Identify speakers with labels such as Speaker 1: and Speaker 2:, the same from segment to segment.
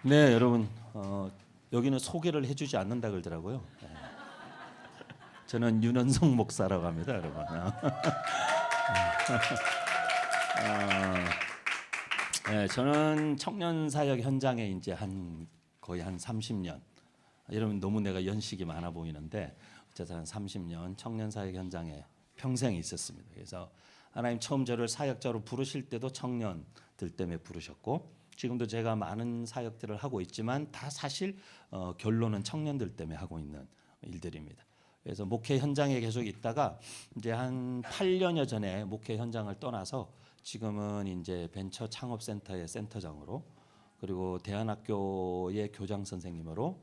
Speaker 1: 네, 여러분 여기는 소개를 해주지 않는다 그러더라고요. 네. 저는 윤은성 목사라고 합니다, 여러분. 네, 저는 청년 사역 현장에 이제 거의 한 30년. 여러분 너무 내가 연식이 많아 보이는데 어쨌든 한 30년 청년 사역 현장에 평생 있었습니다. 그래서 하나님 처음 저를 사역자로 부르실 때도 청년들 때문에 부르셨고. 지금도 제가 많은 사역들을 하고 있지만 다 사실 결론은 청년들 때문에 하고 있는 일들입니다. 그래서 목회 현장에 계속 있다가 이제 한 8년여 전에 목회 현장을 떠나서 지금은 이제 벤처 창업센터의 센터장으로, 그리고 대안학교의 교장 선생님으로,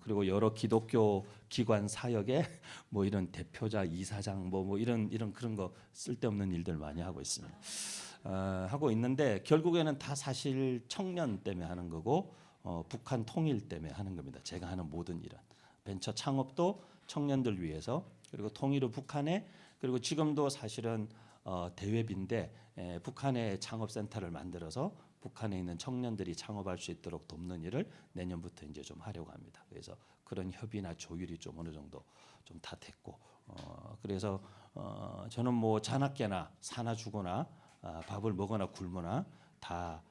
Speaker 1: 그리고 여러 기독교 기관 사역에 뭐 이런 대표자, 이사장 뭐 이런 그런 거 쓸데없는 일들 많이 하고 있습니다. 하고 있는데 결국에는 다 사실 청년 때문에 하는 거고 북한 통일 때문에 하는 겁니다. 제가 하는 모든 일은 벤처 창업도 청년들 위해서, 그리고 통일은 북한에, 그리고 지금도 사실은 대웹인데 북한에 창업센터를 만들어서 북한에 있는 청년들이 창업할 수 있도록 돕는 일을 내년부터 이제 좀 하려고 합니다. 그래서 그런 협의나 조율이 좀 어느 정도 좀 다 됐고, 그래서 저는 뭐 자나깨나 사나 죽거나 밥을 먹거나 굶거나 다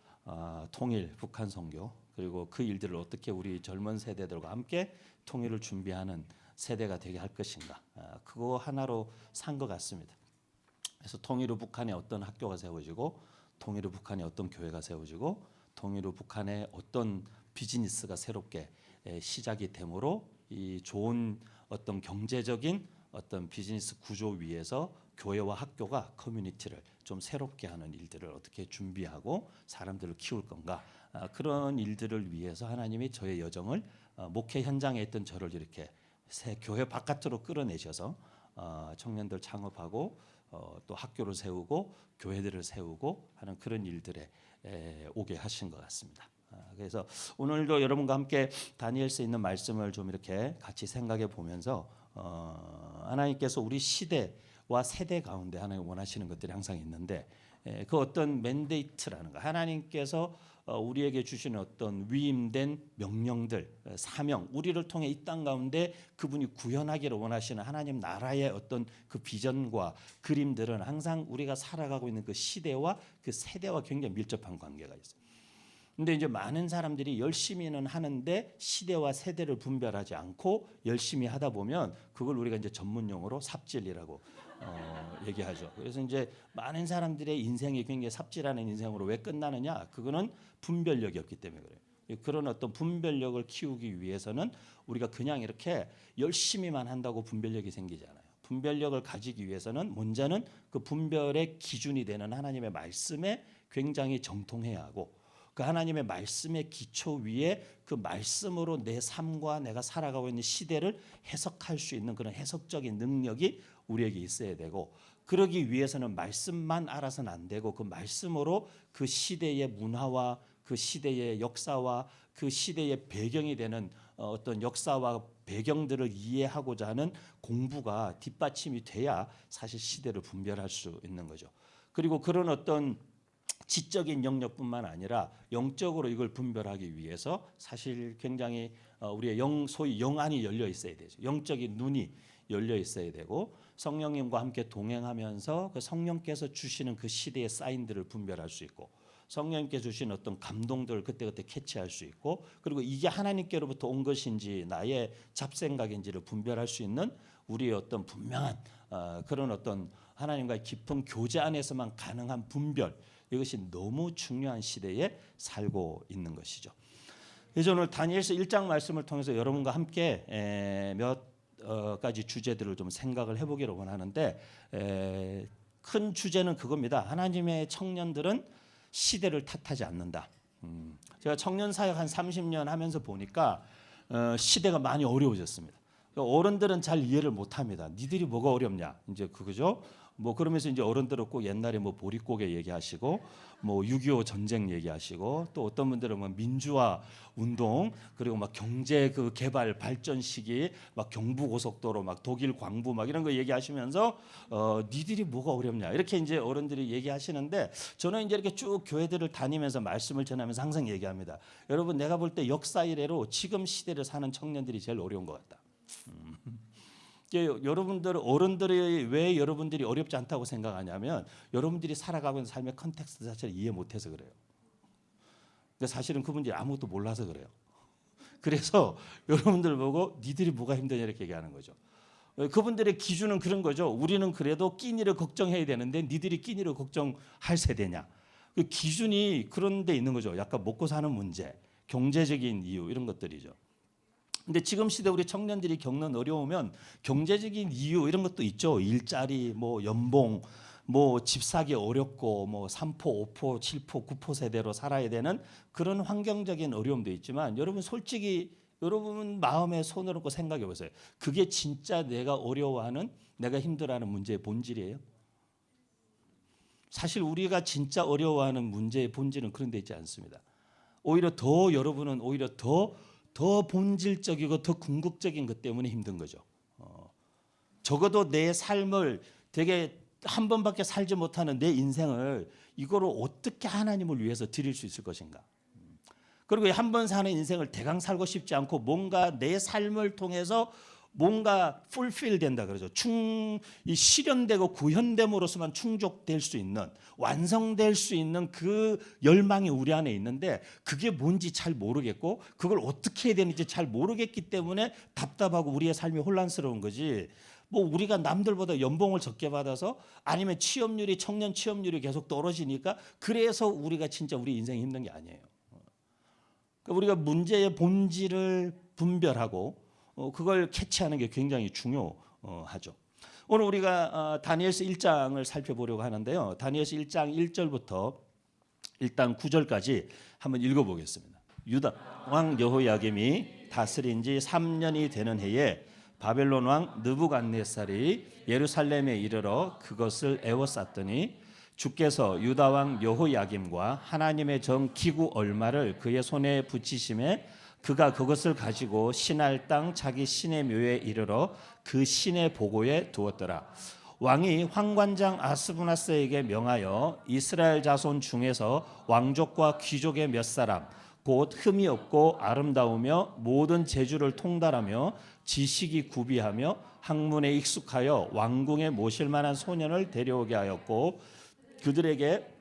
Speaker 1: 통일, 북한 선교, 그리고 그 일들을 어떻게 우리 젊은 세대들과 함께 통일을 준비하는 세대가 되게 할 것인가, 그거 하나로 산 것 같습니다. 그래서 통일 후 북한에 어떤 학교가 세워지고, 통일 후 북한에 어떤 교회가 세워지고, 통일 후 북한에 어떤 비즈니스가 새롭게 시작이 되므로 이 좋은 어떤 경제적인 어떤 비즈니스 구조 위에서 교회와 학교가 커뮤니티를 좀 새롭게 하는 일들을 어떻게 준비하고 사람들을 키울 건가, 그런 일들을 위해서 하나님이 저의 여정을 목회 현장에 있던 저를 이렇게 교회 바깥으로 끌어내셔서 청년들 창업하고 또 학교를 세우고 교회들을 세우고 하는 그런 일들에 오게 하신 것 같습니다. 그래서 오늘도 여러분과 함께 다니엘서에 있는 말씀을 좀 이렇게 같이 생각해 보면서 하나님께서 우리 시대와 세대 가운데 하나님 원하시는 것들이 항상 있는데, 그 어떤 맨데이트라는 거, 하나님께서 우리에게 주시는 어떤 위임된 명령들, 사명, 우리를 통해 이 땅 가운데 그분이 구현하기를 원하시는 하나님 나라의 어떤 그 비전과 그림들은 항상 우리가 살아가고 있는 그 시대와 그 세대와 굉장히 밀접한 관계가 있어요. 근데 이제 많은 사람들이 열심히는 하는데 시대와 세대를 분별하지 않고 열심히 하다 보면 그걸 우리가 이제 전문 용어로 삽질이라고 얘기하죠. 그래서 이제 많은 사람들의 인생이 굉장히 삽질하는 인생으로 왜 끝나느냐? 그거는 분별력이 없기 때문에 그래요. 그런 어떤 분별력을 키우기 위해서는 우리가 그냥 이렇게 열심히만 한다고 분별력이 생기지 않아요. 분별력을 가지기 위해서는 먼저는 그 분별의 기준이 되는 하나님의 말씀에 굉장히 정통해야 하고, 그 하나님의 말씀의 기초 위에 그 말씀으로 내 삶과 내가 살아가고 있는 시대를 해석할 수 있는 그런 해석적인 능력이 우리에게 있어야 되고, 그러기 위해서는 말씀만 알아서는 안 되고 그 말씀으로 그 시대의 문화와 그 시대의 역사와 그 시대의 배경이 되는 어떤 역사와 배경들을 이해하고자 하는 공부가 뒷받침이 돼야 사실 시대를 분별할 수 있는 거죠. 그리고 그런 어떤 지적인 영역뿐만 아니라 영적으로 이걸 분별하기 위해서 사실 굉장히 우리의 소위 영안이 열려 있어야 되죠. 영적인 눈이 열려 있어야 되고, 성령님과 함께 동행하면서 그 성령께서 주시는 그 시대의 사인들을 분별할 수 있고, 성령님께 주신 어떤 감동들을 그때그때 캐치할 수 있고, 그리고 이게 하나님께로부터 온 것인지 나의 잡생각인지를 분별할 수 있는 우리의 어떤 분명한 그런 어떤 하나님과의 깊은 교제 안에서만 가능한 분별, 이것이 너무 중요한 시대에 살고 있는 것이죠. 그래서 오늘 다니엘서 1장 말씀을 통해서 여러분과 함께 몇 가지 주제들을 좀 생각을 해보기를 원하는데, 큰 주제는 그겁니다. 하나님의 청년들은 시대를 탓하지 않는다. 제가 청년 사역 한 30년 하면서 보니까 시대가 많이 어려워졌습니다. 어른들은 잘 이해를 못합니다. 니들이 뭐가 어렵냐, 이제 그거죠. 뭐 그러면서 이제 어른들은 꼭 옛날에 뭐 보릿고개 얘기하시고 뭐 6.25 전쟁 얘기하시고 또 어떤 분들은 뭐 민주화 운동 그리고 막 경제 그 개발 발전 시기 막 경부고속도로 막 독일 광부 막 이런 거 얘기하시면서 니들이 뭐가 어렵냐 이렇게 이제 어른들이 얘기하시는데 저는 이제 이렇게 쭉 교회들을 다니면서 말씀을 전하면서 항상 얘기합니다. 여러분 내가 볼 때 역사 이래로 지금 시대를 사는 청년들이 제일 어려운 것 같다. 여러분들 어른들이 왜 여러분들이 어렵지 않다고 생각하냐면 여러분들이 살아가고 있는 삶의 컨텍스트 자체를 이해 못해서 그래요. 그러니까 사실은 그분들이 아무것도 몰라서 그래요. 그래서 여러분들 보고 니들이 뭐가 힘드냐 이렇게 얘기하는 거죠. 그분들의 기준은 그런 거죠. 우리는 그래도 끼니를 걱정해야 되는데 니들이 끼니를 걱정할 세대냐. 그 기준이 그런 데 있는 거죠. 약간 먹고 사는 문제, 경제적인 이유 이런 것들이죠. 근데 지금 시대 우리 청년들이 겪는 어려우면 경제적인 이유 이런 것도 있죠. 일자리, 뭐 연봉, 뭐 집 사기 어렵고 뭐 3포, 5포, 7포, 9포 세대로 살아야 되는 그런 환경적인 어려움도 있지만 여러분 솔직히 여러분 마음에 손을 얹고 생각해 보세요. 그게 진짜 내가 어려워하는 내가 힘들어하는 문제의 본질이에요? 사실 우리가 진짜 어려워하는 문제의 본질은 그런 데 있지 않습니다. 오히려 더 여러분은 오히려 더 본질적이고 더 궁극적인 것 때문에 힘든 거죠. 적어도 내 삶을 되게 한 번밖에 살지 못하는 내 인생을 이거를 어떻게 하나님을 위해서 드릴 수 있을 것인가. 그리고 한 번 사는 인생을 대강 살고 싶지 않고 뭔가 내 삶을 통해서 뭔가 풀필 된다 그러죠. 이 실현되고 구현됨으로서만 충족될 수 있는 완성될 수 있는 그 열망이 우리 안에 있는데 그게 뭔지 잘 모르겠고 그걸 어떻게 해야 되는지 잘 모르겠기 때문에 답답하고 우리의 삶이 혼란스러운 거지. 뭐 우리가 남들보다 연봉을 적게 받아서 아니면 취업률이 청년 취업률이 계속 떨어지니까 그래서 우리가 진짜 우리 인생이 힘든 게 아니에요. 그러니까 우리가 문제의 본질을 분별하고 그걸 캐치하는 게 굉장히 중요하죠. 오늘 우리가 다니엘서 1장을 살펴보려고 하는데요. 다니엘서 1장 1절부터 일단 9절까지 한번 읽어보겠습니다. 유다 왕 여호야김이 다스린 지 3년이 되는 해에 바벨론 왕 느부갓네살이 예루살렘에 이르러 그것을 에워쌌더니 주께서 유다 왕 여호야김과 하나님의 정 기구 얼마를 그의 손에 붙이심에 그가 그것을 가지고 신할 땅 자기 신의 묘에 이르러 그 신의 보고에 두었더라. 왕이 황관장 아스부나스에게 명하여 이스라엘 자손 중에서 왕족과 귀족의 몇 사람 곧 흠이 없고 아름다우며 모든 재주를 통달하며 지식이 구비하며 학문에 익숙하여 왕궁에 모실 만한 소년을 데려오게 하였고 그들에게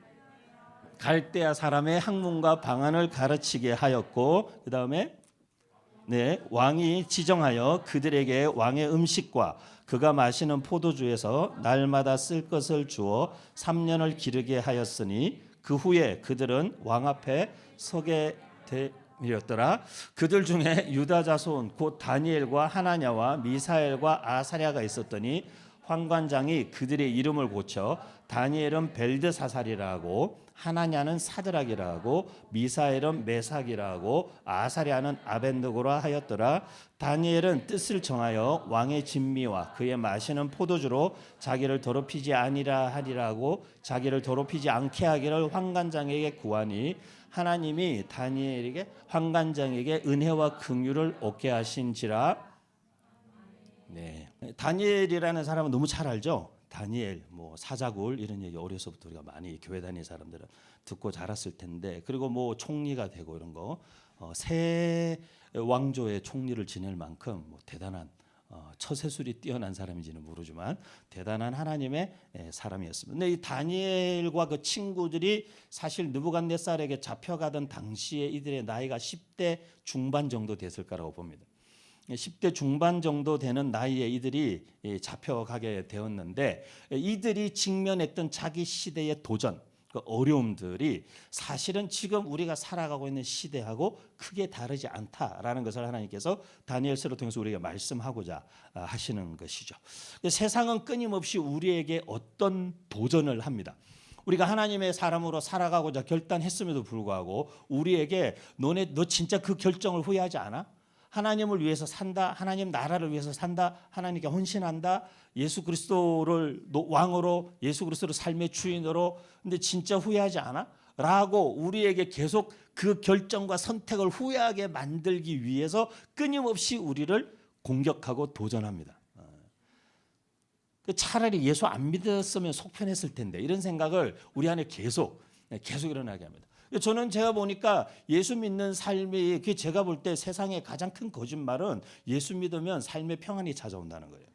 Speaker 1: 갈대아 사람의 학문과 방언을 가르치게 하였고 그 다음에 왕이 지정하여 그들에게 왕의 음식과 그가 마시는 포도주에서 날마다 쓸 것을 주어 3년을 기르게 하였으니 그 후에 그들은 왕 앞에 서게 되었더라. 그들 중에 유다 자손 곧 다니엘과 하나냐와 미사엘과 아사랴가 있었더니 황관장이 그들의 이름을 고쳐 다니엘은 벨드사살이라 하고 하나냐는 사드락이라 하고 미사엘은 메삭이라 하고 아사랴는 아벤느고라 하였더라. 다니엘은 뜻을 정하여 왕의 진미와 그의 마시는 포도주로 자기를 더럽히지 아니라 하리라 하고 자기를 더럽히지 않게 하기를 황관장에게 구하니 하나님이 다니엘에게 황관장에게 은혜와 긍휼을 얻게 하신지라. 다니엘이라는 사람은 너무 잘 알죠. 다니엘, 뭐 사자굴 이런 얘기 어려서부터 우리가 많이 교회 다니는 사람들은 듣고 자랐을 텐데 그리고 뭐 총리가 되고 이런 거 새 왕조의 총리를 지낼 만큼 뭐 대단한 처세술이 뛰어난 사람인지는 모르지만 대단한 하나님의 사람이었습니다. 근데 이 다니엘과 그 친구들이 사실 느부갓네살에게 잡혀가던 당시에 이들의 나이가 10대 중반 정도 됐을 거라고 봅니다. 10대 중반 정도 되는 나이에 이들이 잡혀가게 되었는데 이들이 직면했던 자기 시대의 도전, 그 어려움들이 사실은 지금 우리가 살아가고 있는 시대하고 크게 다르지 않다라는 것을 하나님께서 다니엘서를 통해서 우리에게 말씀하고자 하시는 것이죠. 세상은 끊임없이 우리에게 어떤 도전을 합니다. 우리가 하나님의 사람으로 살아가고자 결단했음에도 불구하고 우리에게 너 진짜 그 결정을 후회하지 않아? 하나님을 위해서 산다, 하나님 나라를 위해서 산다, 하나님께 헌신한다, 예수 그리스도를 왕으로, 예수 그리스도를 삶의 주인으로, 근데 진짜 후회하지 않아? 라고 우리에게 계속 그 결정과 선택을 후회하게 만들기 위해서 끊임없이 우리를 공격하고 도전합니다. 차라리 예수 안 믿었으면 속 편했을 텐데, 이런 생각을 우리 안에 계속 일어나게 합니다. 저는 제가 보니까 예수 믿는 삶이, 제가 볼 때 세상의 가장 큰 거짓말은 예수 믿으면 삶의 평안이 찾아온다는 거예요.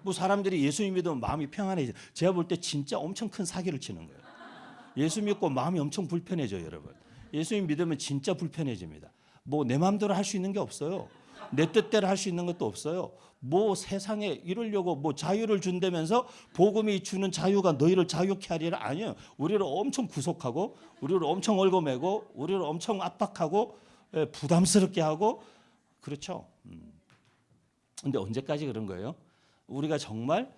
Speaker 1: 뭐 사람들이 예수 믿으면 마음이 평안해져. 제가 볼 때 진짜 엄청 큰 사기를 치는 거예요. 예수 믿고 마음이 엄청 불편해져요, 여러분. 예수 믿으면 진짜 불편해집니다. 뭐 내 마음대로 할 수 있는 게 없어요. 내 뜻대로 할 수 있는 것도 없어요. 뭐 세상에 이러려고 뭐 자유를 준다면서 복음이 주는 자유가 너희를 자유케 하리라, 아니에요. 우리를 엄청 구속하고, 우리를 엄청 얽어매고, 우리를 엄청 압박하고, 부담스럽게 하고, 그렇죠. 근데 언제까지 그런 거예요? 우리가 정말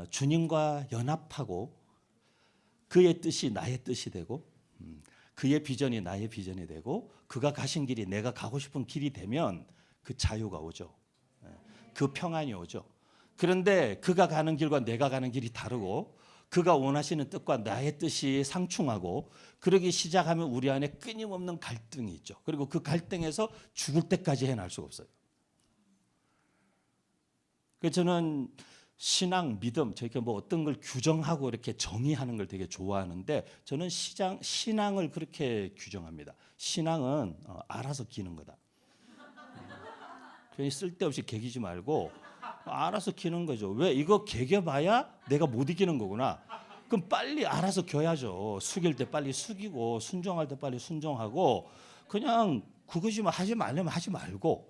Speaker 1: 주님과 연합하고, 그의 뜻이 나의 뜻이 되고, 그의 비전이 나의 비전이 되고, 그가 가신 길이 내가 가고 싶은 길이 되면 그 자유가 오죠. 그 평안이 오죠. 그런데 그가 가는 길과 내가 가는 길이 다르고, 그가 원하시는 뜻과 나의 뜻이 상충하고, 그러기 시작하면 우리 안에 끊임없는 갈등이 있죠. 그리고 그 갈등에서 죽을 때까지 해낼 수가 없어요. 그래서 저는 신앙, 믿음, 저렇게 뭐 어떤 걸 규정하고 이렇게 정의하는 걸 되게 좋아하는데, 저는 신앙을 그렇게 규정합니다. 신앙은 알아서 기는 거다. 괜히 쓸데없이 개기지 말고 알아서 기는 거죠. 왜? 이거 개겨봐야 내가 못 이기는 거구나. 그럼 빨리 알아서 겨야죠. 숙일 때 빨리 숙이고, 순종할 때 빨리 순종하고, 그냥 그것이 뭐 하지 말려면 하지 말고,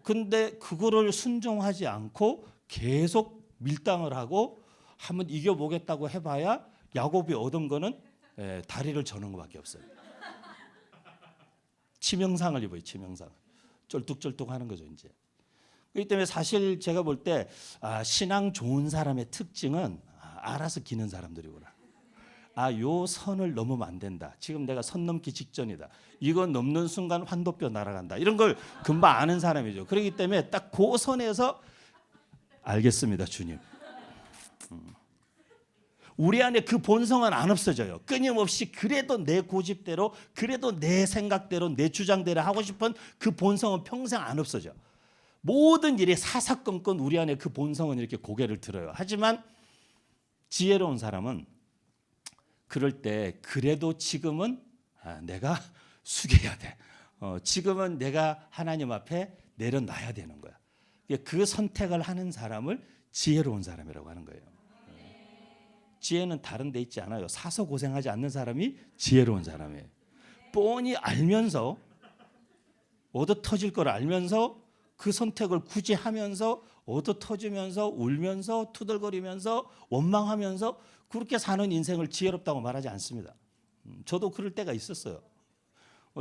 Speaker 1: 근데 그거를 순종하지 않고 계속 밀당을 하고 한번 이겨보겠다고 해봐야 야곱이 얻은 거는 다리를 저는 것밖에 없어요. 치명상을 입어요. 치명상. 쩔뚝쩔뚝 하는 거죠, 이제. 그렇기 때문에 사실 제가 볼 때 신앙 좋은 사람의 특징은 알아서 기는 사람들이구나. 요 선을 넘으면 안 된다. 지금 내가 선 넘기 직전이다. 이거 넘는 순간 환도뼈 날아간다. 이런 걸 금방 아는 사람이죠. 그렇기 때문에 딱 그 선에서 알겠습니다, 주님. 우리 안에 그 본성은 안 없어져요. 끊임없이 그래도 내 고집대로, 그래도 내 생각대로, 내 주장대로 하고 싶은 그 본성은 평생 안 없어져. 모든 일이 사사건건 우리 안에 그 본성은 이렇게 고개를 들어요. 하지만 지혜로운 사람은 그럴 때 그래도 지금은 내가 숙여야 돼. 지금은 내가 하나님 앞에 내려놔야 되는 거야. 그 선택을 하는 사람을 지혜로운 사람이라고 하는 거예요. 지혜는 다른 데 있지 않아요. 사서 고생하지 않는 사람이 지혜로운 사람이에요. 뻔히 알면서, 얻어 터질 걸 알면서 그 선택을 굳이 하면서 얻어 터지면서 울면서 투덜거리면서 원망하면서 그렇게 사는 인생을 지혜롭다고 말하지 않습니다. 저도 그럴 때가 있었어요.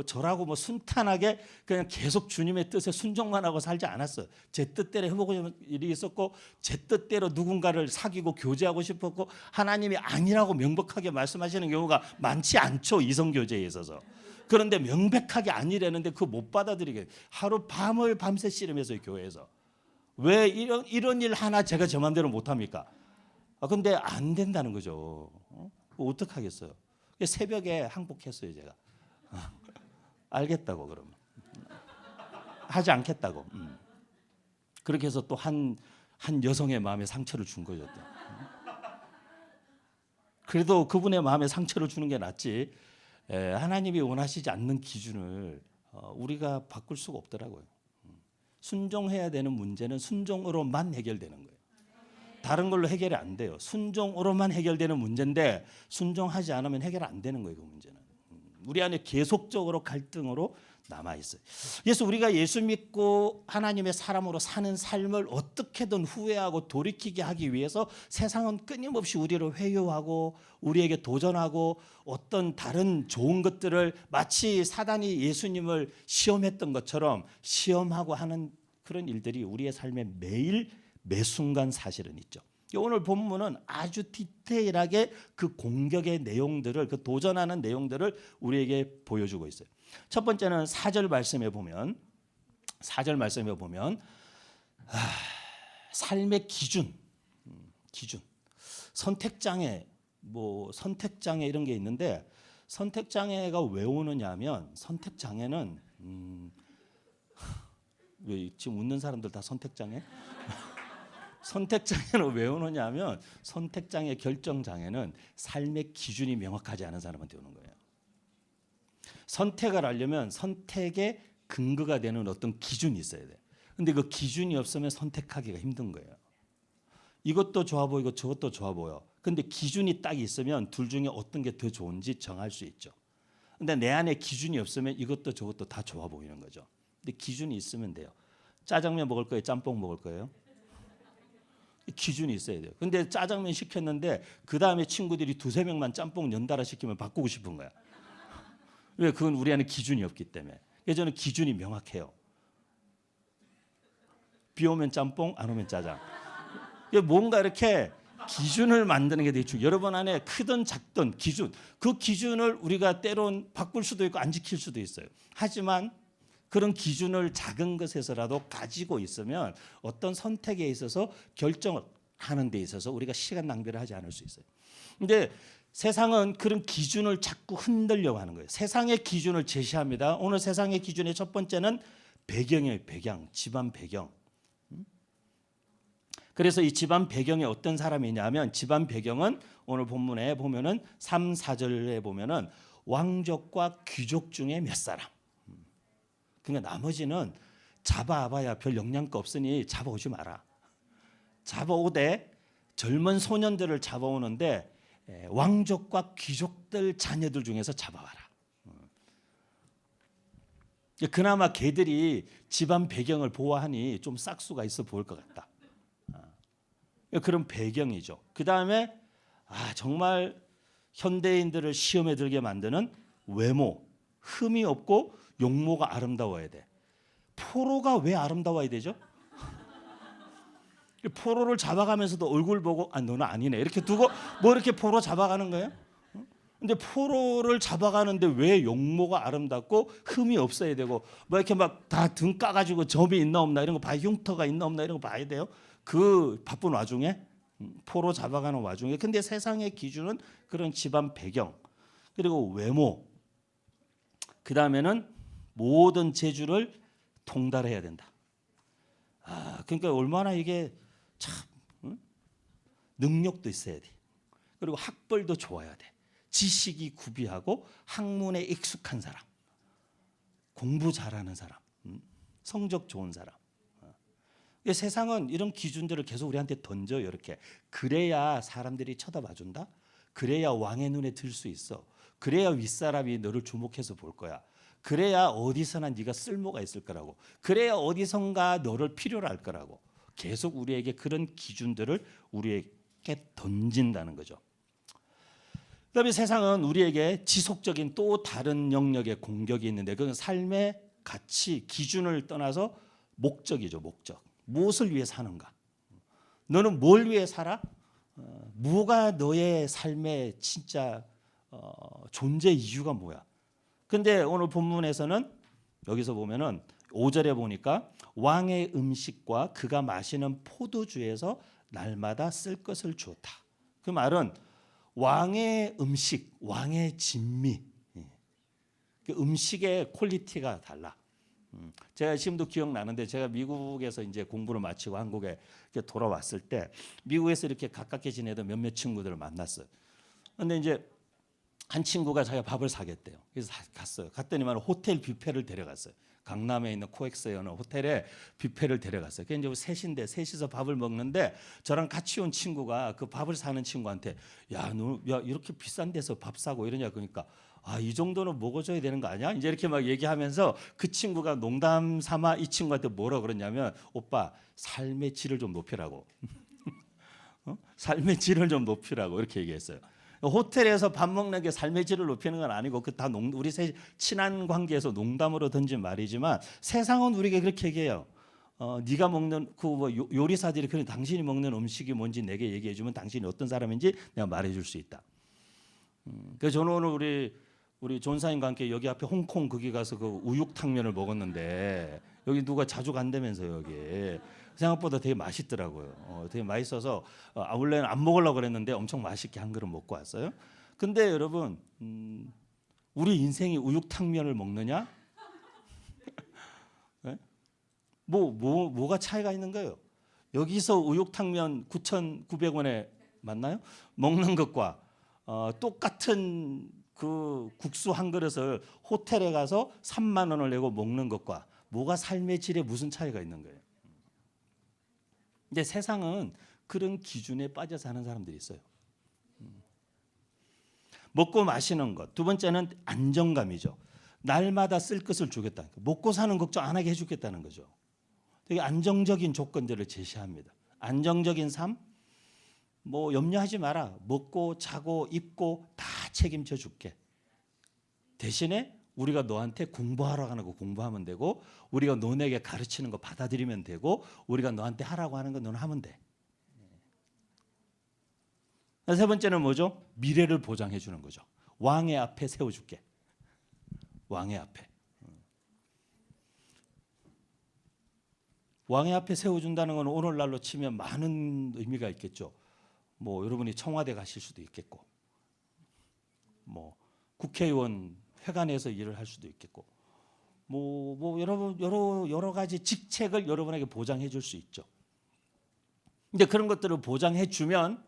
Speaker 1: 저라고 뭐 순탄하게 그냥 계속 주님의 뜻에 순종만 하고 살지 않았어요. 제 뜻대로 해보고 싶은 일이 있었고, 제 뜻대로 누군가를 사귀고 교제하고 싶었고, 하나님이 아니라고 명백하게 말씀하시는 경우가 많지 않죠, 이성교제에 있어서. 그런데 명백하게 아니라는데 그거 못 받아들이게 하루 밤을 밤새 씨름해서 교회에서. 왜 이런 일 하나 제가 제 마음대로 못합니까? 근데 안 된다는 거죠. 어떡하겠어요. 새벽에 항복했어요, 제가. 알겠다고, 그러면 하지 않겠다고. 그렇게 해서 또 한 여성의 마음에 상처를 준 거죠. 또. 그래도 그분의 마음에 상처를 주는 게 낫지, 하나님이 원하시지 않는 기준을 우리가 바꿀 수가 없더라고요. 순종해야 되는 문제는 순종으로만 해결되는 거예요. 다른 걸로 해결이 안 돼요. 순종으로만 해결되는 문제인데 순종하지 않으면 해결 안 되는 거예요, 그 문제는. 우리 안에 계속적으로 갈등으로 남아있어요. 그래서 우리가 예수 믿고 하나님의 사람으로 사는 삶을 어떻게든 후회하고 돌이키게 하기 위해서 세상은 끊임없이 우리를 회유하고 우리에게 도전하고 어떤 다른 좋은 것들을 마치 사단이 예수님을 시험했던 것처럼 시험하고 하는 그런 일들이 우리의 삶에 매일 매순간 사실은 있죠. 오늘 본문은 아주 디테일하게 그 공격의 내용들을, 그 도전하는 내용들을 우리에게 보여주고 있어요. 첫 번째는 4절 말씀에 보면 삶의 기준, 선택장애, 선택장애 이런 게 있는데 선택장애가 왜 오느냐면 선택장애는 왜 지금 웃는 사람들 다 선택장애? 선택장애는 왜 오느냐면 선택장애 결정장애는 삶의 기준이 명확하지 않은 사람한테 오는 거예요. 선택을 하려면 선택의 근거가 되는 어떤 기준이 있어야 돼. 근데 그 기준이 없으면 선택하기가 힘든 거예요. 이것도 좋아 보이고 저것도 좋아 보여. 근데 기준이 딱 있으면 둘 중에 어떤 게 더 좋은지 정할 수 있죠. 근데 내 안에 기준이 없으면 이것도 저것도 다 좋아 보이는 거죠. 근데 기준이 있으면 돼요. 짜장면 먹을 거예요? 짬뽕 먹을 거예요? 기준이 있어야 돼요. 근데 짜장면 시켰는데 그 다음에 친구들이 두세 명만 짬뽕 연달아 시키면 바꾸고 싶은 거야. 왜? 그건 우리 안에 기준이 없기 때문에. 그래서 저는 기준이 명확해요. 비 오면 짬뽕, 안 오면 짜장. 뭔가 이렇게 기준을 만드는 게 되게 중요해요. 여러분 안에 크든 작든 기준, 그 기준을 우리가 때론 바꿀 수도 있고 안 지킬 수도 있어요. 하지만 그런 기준을 작은 것에서라도 가지고 있으면 어떤 선택에 있어서 결정을 하는 데 있어서 우리가 시간 낭비를 하지 않을 수 있어요. 근데 세상은 그런 기준을 자꾸 흔들려고 하는 거예요. 세상의 기준을 제시합니다. 오늘 세상의 기준의 첫 번째는 배경이에요. 배경, 집안 배경. 그래서 이 집안 배경에 어떤 사람이냐면 집안 배경은 오늘 본문에 보면은 3, 4절에 보면은 왕족과 귀족 중에 몇 사람. 그러니까 나머지는 잡아봐야 별 영양가 없으니 잡아오지 마라. 잡아오되 젊은 소년들을 잡아오는데 왕족과 귀족들 자녀들 중에서 잡아와라. 그나마 걔들이 집안 배경을 보아하니 좀 싹수가 있어 보일 것 같다. 그런 배경이죠. 그 다음에 정말 현대인들을 시험에 들게 만드는 외모, 흠이 없고 용모가 아름다워야 돼. 포로가 왜 아름다워야 되죠? 포로를 잡아가면서도 얼굴 보고 너는 아니네 이렇게 두고 뭐 이렇게 포로 잡아가는 거예요? 근데 포로를 잡아가는데 왜 용모가 아름답고 흠이 없어야 되고 뭐 이렇게 막 다 등 까가지고 점이 있나 없나 이런 거 봐야 흉터가 있나 없나 이런 거 봐야 돼요. 그 바쁜 와중에 포로 잡아가는 와중에 근데 세상의 기준은 그런 집안 배경 그리고 외모 그 다음에는 모든 재주를 통달해야 된다. 그러니까 얼마나 이게 참 능력도 있어야 돼. 그리고 학벌도 좋아야 돼. 지식이 구비하고 학문에 익숙한 사람, 공부 잘하는 사람, 성적 좋은 사람. 세상은 이런 기준들을 계속 우리한테 던져요. 이렇게 그래야 사람들이 쳐다봐준다. 그래야 왕의 눈에 들 수 있어. 그래야 윗사람이 너를 주목해서 볼 거야. 그래야 어디서나 네가 쓸모가 있을 거라고. 그래야 어디선가 너를 필요로 할 거라고. 계속 우리에게 그런 기준들을 우리에게 던진다는 거죠. 그다음에 세상은 우리에게 지속적인 또 다른 영역의 공격이 있는데 그건 삶의 가치, 기준을 떠나서 목적이죠. 목적. 무엇을 위해 사는가? 너는 뭘 위해 살아? 뭐가 너의 삶의 진짜 존재 이유가 뭐야? 근데 오늘 본문에서는 여기서 보면은 5절에 보니까 왕의 음식과 그가 마시는 포도주에서 날마다 쓸 것을 주었다. 그 말은 왕의 음식, 왕의 진미, 그 음식의 퀄리티가 달라. 제가 지금도 기억나는데 제가 미국에서 이제 공부를 마치고 한국에 돌아왔을 때 미국에서 이렇게 가깝게 지내던 몇몇 친구들을 만났어요. 근데 이제 한 친구가 자기가 밥을 사겠대요. 그래서 갔어요. 갔더니만 호텔 뷔페를 데려갔어요. 강남에 있는 코엑스에 어느 호텔에 뷔페를 데려갔어요. 그래서 이제 셋인데 셋이서 밥을 먹는데 저랑 같이 온 친구가 그 밥을 사는 친구한테 너 이렇게 비싼 데서 밥 사고 이러냐 그러니까 이 정도는 먹어줘야 되는 거 아니야? 이제 이렇게 막 얘기하면서 그 친구가 농담 삼아 이 친구한테 뭐라 그러냐면 오빠 삶의 질을 좀 높이라고. 삶의 질을 좀 높이라고 이렇게 얘기했어요. 호텔에서 밥 먹는 게 삶의 질을 높이는 건 아니고 그 다 우리 친한 관계에서 농담으로 던진 말이지만 세상은 우리에게 그렇게 얘기해요. 네가 먹는 그 요리사들이 그런 당신이 먹는 음식이 뭔지 내게 얘기해 주면 당신이 어떤 사람인지 내가 말해 줄 수 있다. 그래서 저는 오늘 우리 존사님과 함께 여기 앞에 홍콩 거기 가서 그 우육탕면을 먹었는데 여기 누가 자주 간다면서요. 여기 생각보다 되게 맛있더라고요. 되게 맛있어서 원래는 안 먹으려고 그랬는데 엄청 맛있게 한 그릇 먹고 왔어요. 근데 여러분 우리 인생이 우육탕면을 먹느냐? 네? 뭐가 차이가 있는 거예요? 여기서 우육탕면 9,900원에 맞나요? 먹는 것과 똑같은 그 국수 한 그릇을 호텔에 가서 3만 원을 내고 먹는 것과 뭐가 삶의 질에 무슨 차이가 있는 거예요? 근데 세상은 그런 기준에 빠져 사는 사람들이 있어요. 먹고 마시는 것. 두 번째는 안정감이죠. 날마다 쓸 것을 주겠다. 먹고 사는 걱정 안 하게 해주겠다는 거죠. 되게 안정적인 조건들을 제시합니다. 안정적인 삶, 뭐 염려하지 마라. 먹고 자고 입고 다 책임져 줄게. 대신에 우리가 너한테 공부하라고 하는 거 공부하면 되고, 우리가 너네에게 가르치는 거 받아들이면 되고, 우리가 너한테 하라고 하는 거 너는 하면 돼. 세 번째는 뭐죠? 미래를 보장해 주는 거죠. 왕의 앞에 세워줄게. 왕의 앞에. 왕의 앞에 세워준다는 건 오늘날로 치면 많은 의미가 있겠죠. 뭐 여러분이 청와대 가실 수도 있겠고, 뭐 국회의원 회관에서 일을 할 수도 있겠고, 뭐 여러 가지 직책을 여러분에게 보장해 줄 수 있죠. 근데 그런 것들을 보장해 주면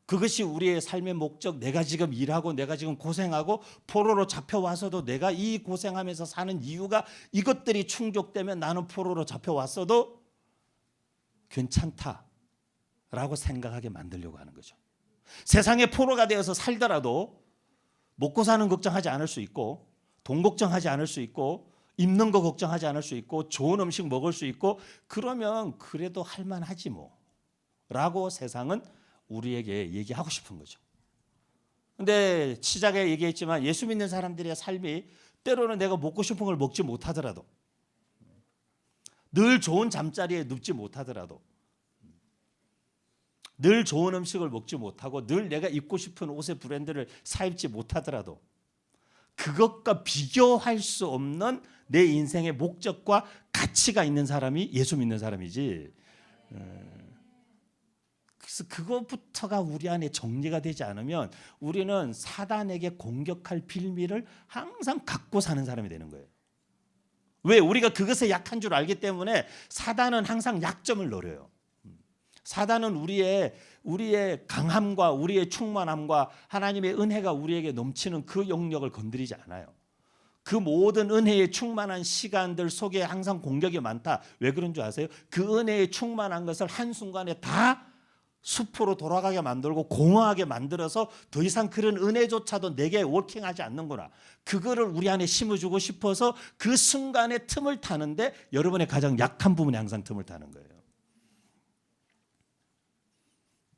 Speaker 1: 그것이 우리의 삶의 목적, 내가 지금 일하고 내가 지금 고생하고 포로로 잡혀와서도 내가 이 고생하면서 사는 이유가 이것들이 충족되면 나는 포로로 잡혀왔어도 괜찮다라고 생각하게 만들려고 하는 거죠. 세상의 포로가 되어서 살더라도 먹고 사는 걱정하지 않을 수 있고, 돈 걱정하지 않을 수 있고, 입는 거 걱정하지 않을 수 있고, 좋은 음식 먹을 수 있고, 그러면 그래도 할만하지 뭐 라고 세상은 우리에게 얘기하고 싶은 거죠. 근데 시작에 얘기했지만 예수 믿는 사람들의 삶이 때로는 내가 먹고 싶은 걸 먹지 못하더라도, 늘 좋은 잠자리에 눕지 못하더라도, 늘 좋은 음식을 먹지 못하고 늘 내가 입고 싶은 옷의 브랜드를 사입지 못하더라도 그것과 비교할 수 없는 내 인생의 목적과 가치가 있는 사람이 예수 믿는 사람이지. 그래서 그것부터가 우리 안에 정리가 되지 않으면 우리는 사단에게 공격할 빌미를 항상 갖고 사는 사람이 되는 거예요. 왜? 우리가 그것에 약한 줄 알기 때문에 사단은 항상 약점을 노려요. 사단은 우리의 강함과 우리의 충만함과 하나님의 은혜가 우리에게 넘치는 그 영역을 건드리지 않아요. 그 모든 은혜에 충만한 시간들 속에 항상 공격이 많다. 왜 그런 줄 아세요? 그 은혜에 충만한 것을 한순간에 다 숲으로 돌아가게 만들고 공허하게 만들어서 더 이상 그런 은혜조차도 내게 워킹하지 않는구나. 그거를 우리 안에 심어주고 싶어서 그 순간에 틈을 타는데 여러분의 가장 약한 부분에 항상 틈을 타는 거예요.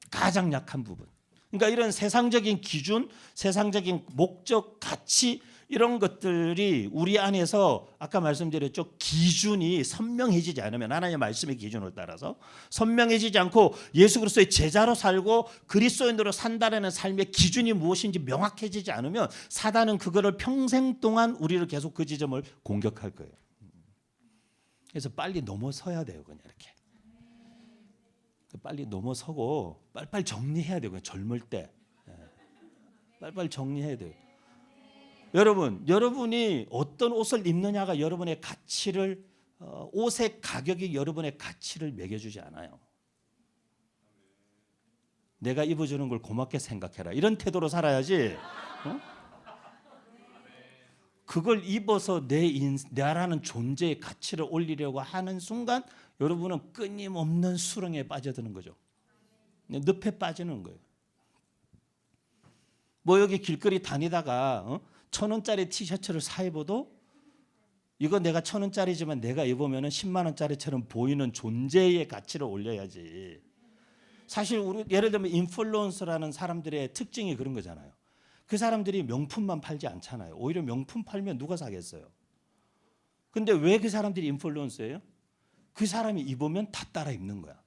Speaker 1: 가장 약한 부분. 그러니까 이런 세상적인 기준, 세상적인 목적, 가치 이런 것들이 우리 안에서 아까 말씀드렸죠. 기준이 선명해지지 않으면, 하나님의 말씀의 기준을 따라서 선명해지지 않고 예수 그리스도의 제자로 살고 그리스도인으로 산다는 삶의 기준이 무엇인지 명확해지지 않으면 사단은 그거를 평생 동안 우리를 계속 그 지점을 공격할 거예요. 그래서 빨리 넘어서야 돼요. 그냥 이렇게. 빨리 넘어서고 빨리빨리 정리해야 돼요. 그냥 젊을 때. 빨리빨리 정리해야 돼요. 여러분이 어떤 옷을 입느냐가 여러분의 가치를, 옷의 가격이 여러분의 가치를 매겨주지 않아요. 내가 입어주는 걸 고맙게 생각해라. 이런 태도로 살아야지. 그걸 입어서 나라는 존재의 가치를 올리려고 하는 순간 여러분은 끊임없는 수렁에 빠져드는 거죠. 늪에 빠지는 거예요. 뭐 여기 길거리 다니다가 1,000원짜리 티셔츠를 사 입어도 이거 내가 1,000원짜리지만 내가 입으면 10만 원짜리처럼 보이는 존재의 가치를 올려야지. 사실 우리 예를 들면 인플루언서라는 사람들의 특징이 그런 거잖아요. 그 사람들이 명품만 팔지 않잖아요. 오히려 명품 팔면 누가 사겠어요? 근데 왜 그 사람들이 인플루언서예요? 그 사람이 입으면 다 따라 입는 거야.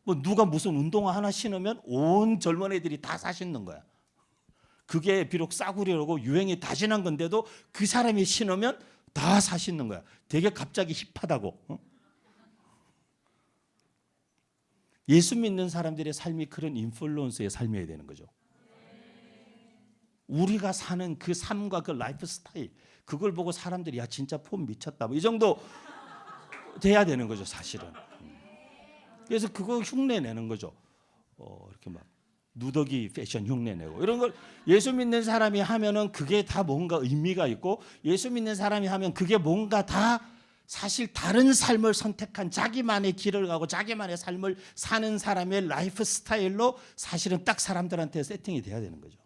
Speaker 1: 뭐 누가 무슨 운동화 하나 신으면 온 젊은 애들이 다 사 신는 거야. 그게 비록 싸구려고 유행이 다 지난 건데도 그 사람이 신으면 다 사신는 거야. 되게 갑자기 힙하다고. 예수 믿는 사람들의 삶이 그런 인플루언서의 삶이어야 되는 거죠. 우리가 사는 그 삶과 그 라이프 스타일, 그걸 보고 사람들이 야 진짜 폼 미쳤다, 이 정도 돼야 되는 거죠, 사실은. 그래서 그거 흉내 내는 거죠. 이렇게 막 누더기 패션 흉내 내고 이런 걸 예수 믿는 사람이 하면은 그게 다 뭔가 의미가 있고, 예수 믿는 사람이 하면 그게 뭔가 다 사실 다른 삶을 선택한 자기만의 길을 가고 자기만의 삶을 사는 사람의 라이프 스타일로 사실은 딱 사람들한테 세팅이 돼야 되는 거죠.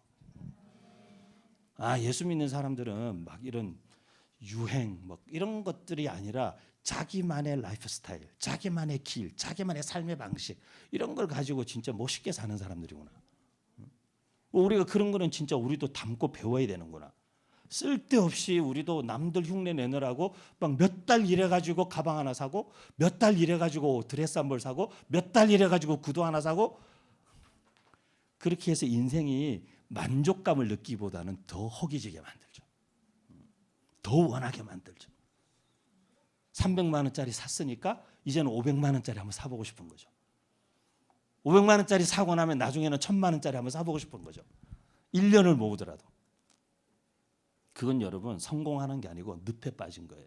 Speaker 1: 예수 믿는 사람들은 막 이런 유행 막 이런 것들이 아니라 자기만의 라이프 스타일, 자기만의 길, 자기만의 삶의 방식, 이런 걸 가지고 진짜 멋있게 사는 사람들이구나. 우리가 그런 거는 진짜 우리도 담고 배워야 되는구나. 쓸데없이 우리도 남들 흉내 내느라고 막 몇 달 일해가지고 가방 하나 사고, 몇 달 일해가지고 드레스 한 벌 사고, 몇 달 일해가지고 구두 하나 사고, 그렇게 해서 인생이 만족감을 느끼기보다는 더 허기지게 만들죠. 더 원하게 만들죠. 300만 원짜리 샀으니까 이제는 500만 원짜리 한번 사보고 싶은 거죠. 500만 원짜리 사고 나면 나중에는 1000만 원짜리 한번 사보고 싶은 거죠. 1년을 모으더라도. 그건 여러분 성공하는 게 아니고 늪에 빠진 거예요.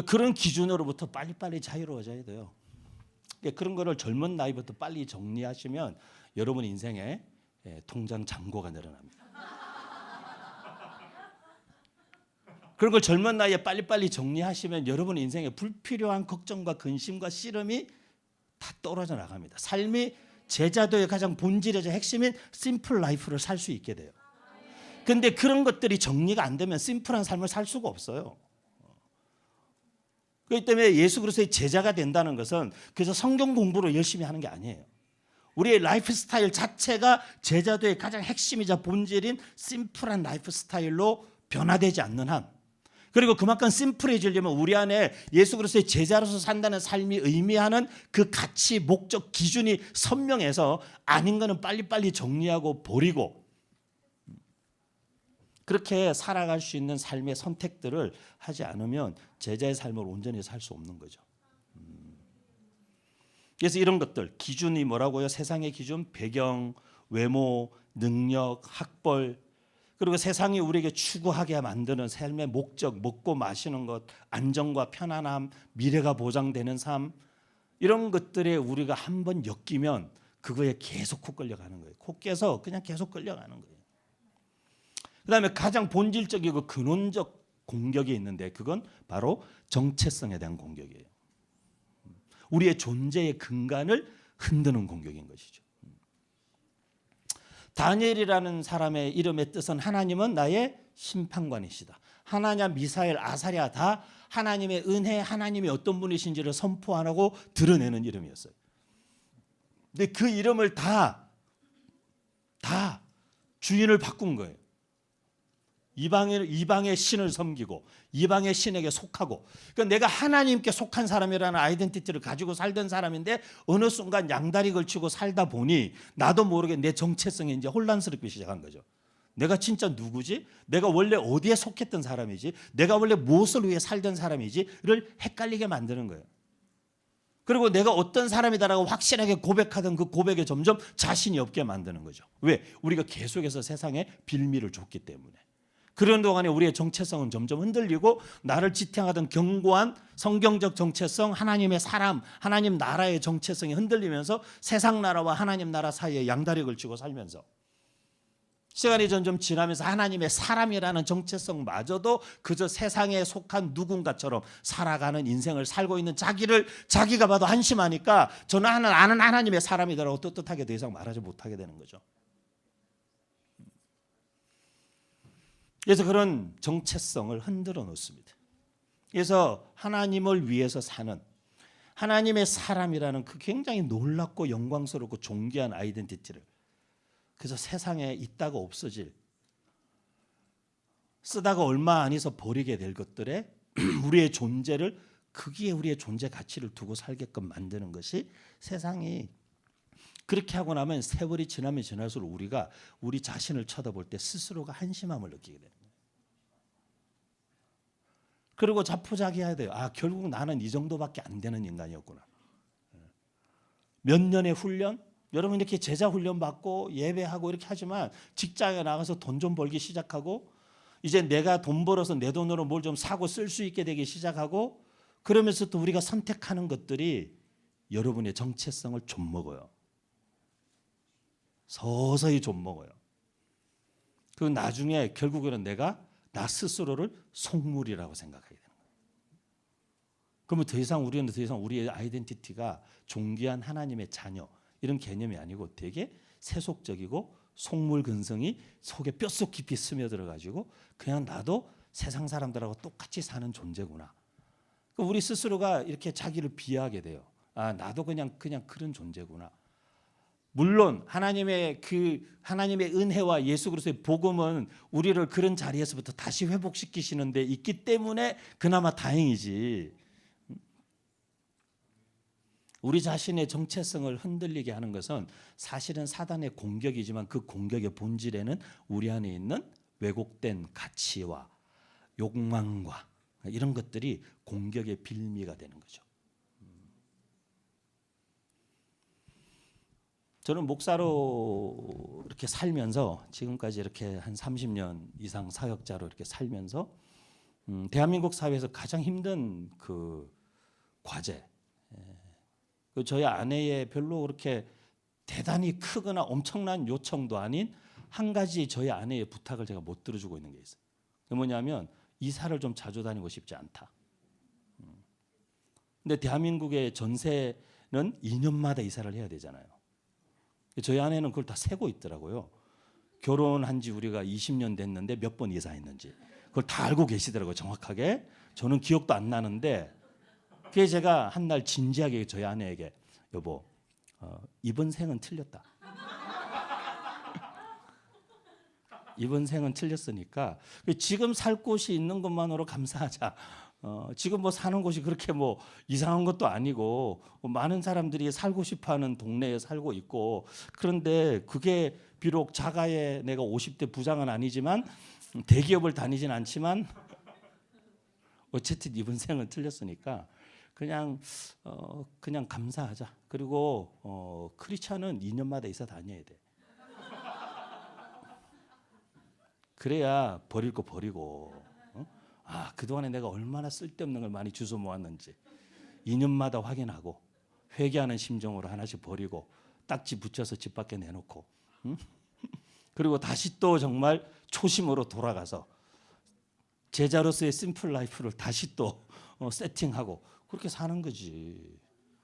Speaker 1: 그런 기준으로부터 빨리빨리 자유로워져야 돼요. 그런 거를 젊은 나이부터 빨리 정리하시면 여러분 인생에 통장 잔고가 늘어납니다. 그런 걸 젊은 나이에 빨리빨리 정리하시면 여러분 인생에 불필요한 걱정과 근심과 씨름이 다 떨어져 나갑니다. 삶이 제자도의 가장 본질의 핵심인 심플 라이프를 살 수 있게 돼요. 근데 그런 것들이 정리가 안 되면 심플한 삶을 살 수가 없어요. 그렇기 때문에 예수 그리스도의 제자가 된다는 것은 그래서 성경 공부를 열심히 하는 게 아니에요. 우리의 라이프 스타일 자체가 제자도의 가장 핵심이자 본질인 심플한 라이프 스타일로 변화되지 않는 한, 그리고 그만큼 심플해지려면 우리 안에 예수 그리스도의 제자로서 산다는 삶이 의미하는 그 가치, 목적, 기준이 선명해서 아닌 거는 빨리빨리 정리하고 버리고 그렇게 살아갈 수 있는 삶의 선택들을 하지 않으면 제자의 삶을 온전히 살 수 없는 거죠. 그래서 이런 것들, 기준이 뭐라고요? 세상의 기준, 배경, 외모, 능력, 학벌, 그리고 세상이 우리에게 추구하게 만드는 삶의 목적, 먹고 마시는 것, 안정과 편안함, 미래가 보장되는 삶, 이런 것들에 우리가 한번 엮이면 그거에 계속 코 끌려가는 거예요. 코 깨서 그냥 계속 끌려가는 거예요. 그다음에 가장 본질적이고 근원적 공격이 있는데 그건 바로 정체성에 대한 공격이에요. 우리의 존재의 근간을 흔드는 공격인 것이죠. 다니엘이라는 사람의 이름의 뜻은 하나님은 나의 심판관이시다. 하나냐, 미사엘, 아사랴 다 하나님의 은혜, 하나님이 어떤 분이신지를 선포 안 하고 드러내는 이름이었어요. 근데 그 이름을 다 주인을 바꾼 거예요. 이방의 신을 섬기고 이방의 신에게 속하고, 그러니까 내가 하나님께 속한 사람이라는 아이덴티티를 가지고 살던 사람인데 어느 순간 양다리 걸치고 살다 보니 나도 모르게 내 정체성이 이제 혼란스럽기 시작한 거죠. 내가 진짜 누구지? 내가 원래 어디에 속했던 사람이지? 내가 원래 무엇을 위해 살던 사람이지?를 헷갈리게 만드는 거예요. 그리고 내가 어떤 사람이다라고 확실하게 고백하던 그 고백에 점점 자신이 없게 만드는 거죠. 왜? 우리가 계속해서 세상에 빌미를 줬기 때문에. 그런 동안에 우리의 정체성은 점점 흔들리고 나를 지탱하던 견고한 성경적 정체성, 하나님의 사람, 하나님 나라의 정체성이 흔들리면서 세상 나라와 하나님 나라 사이에 양다리 걸치고 살면서 시간이 점점 지나면서 하나님의 사람이라는 정체성마저도 그저 세상에 속한 누군가처럼 살아가는 인생을 살고 있는 자기를 자기가 봐도 한심하니까 저는 아는 하나님의 사람이다라고 떳떳하게 더 이상 말하지 못하게 되는 거죠. 그래서 그런 정체성을 흔들어 놓습니다. 그래서 하나님을 위해서 사는 하나님의 사람이라는 그 굉장히 놀랍고 영광스럽고 존귀한 아이덴티티를, 그래서 세상에 있다가 없어질, 쓰다가 얼마 안 있어 버리게 될 것들에 우리의 존재를, 거기에 우리의 존재 가치를 두고 살게끔 만드는 것이 세상이 그렇게 하고 나면 세월이 지나면 지날수록 우리가 우리 자신을 쳐다볼 때 스스로가 한심함을 느끼게 돼요. 그리고 자포자기해야 돼요. 아, 결국 나는 이 정도밖에 안 되는 인간이었구나. 몇 년의 훈련, 여러분 이렇게 제자 훈련 받고 예배하고 이렇게 하지만 직장에 나가서 돈 좀 벌기 시작하고 이제 내가 돈 벌어서 내 돈으로 뭘 좀 사고 쓸 수 있게 되기 시작하고 그러면서 또 우리가 선택하는 것들이 여러분의 정체성을 좀 먹어요. 서서히 좀 먹어요. 그 나중에 결국에는 내가 나 스스로를 속물이라고 생각하게 되는 거예요. 그러면 우리는 더 이상 우리의 아이덴티티가 존귀한 하나님의 자녀 이런 개념이 아니고 되게 세속적이고 속물 근성이 속에 뼛속 깊이 스며들어 가지고 그냥 나도 세상 사람들하고 똑같이 사는 존재구나. 우리 스스로가 이렇게 자기를 비하하게 돼요. 아, 나도 그냥 그런 존재구나. 물론 하나님의 은혜와 예수 그리스도의 복음은 우리를 그런 자리에서부터 다시 회복시키시는 데 있기 때문에 그나마 다행이지. 우리 자신의 정체성을 흔들리게 하는 것은 사실은 사단의 공격이지만 그 공격의 본질에는 우리 안에 있는 왜곡된 가치와 욕망과 이런 것들이 공격의 빌미가 되는 거죠. 저는 목사로 이렇게 살면서 지금까지 이렇게 한 30년 이상 사역자로 이렇게 살면서 대한민국 사회에서 가장 힘든 그 과제, 저희 아내의 별로 그렇게 대단히 크거나 엄청난 요청도 아닌 한 가지 저희 아내의 부탁을 제가 못 들어주고 있는 게 있어요. 그게 뭐냐면 이사를 좀 자주 다니고 싶지 않다. 근데 대한민국의 전세는 2년마다 이사를 해야 되잖아요. 저희 아내는 그걸 다 세고 있더라고요. 결혼한 지 우리가 20년 됐는데 몇 번 이사했는지 그걸 다 알고 계시더라고요. 정확하게. 저는 기억도 안 나는데 그게 제가 한 날 진지하게 저희 아내에게 여보 이번 생은 틀렸다. 이번 생은 틀렸으니까 지금 살 곳이 있는 것만으로 감사하자. 지금 뭐 사는 곳이 그렇게 뭐 이상한 것도 아니고 많은 사람들이 살고 싶어하는 동네에 살고 있고 그런데 그게 비록 자가의 내가 50대 부장은 아니지만 대기업을 다니진 않지만 어쨌든 이번 생은 틀렸으니까 그냥 감사하자. 그리고 크리스찬은 2년마다 이사 다녀야 돼. 그래야 버릴 거 버리고 아, 그동안에 내가 얼마나 쓸데없는 걸 많이 주워 모았는지 2년마다 확인하고 회개하는 심정으로 하나씩 버리고 딱지 붙여서 집 밖에 내놓고 그리고 다시 또 정말 초심으로 돌아가서 제자로서의 심플 라이프를 다시 또 세팅하고 그렇게 사는 거지.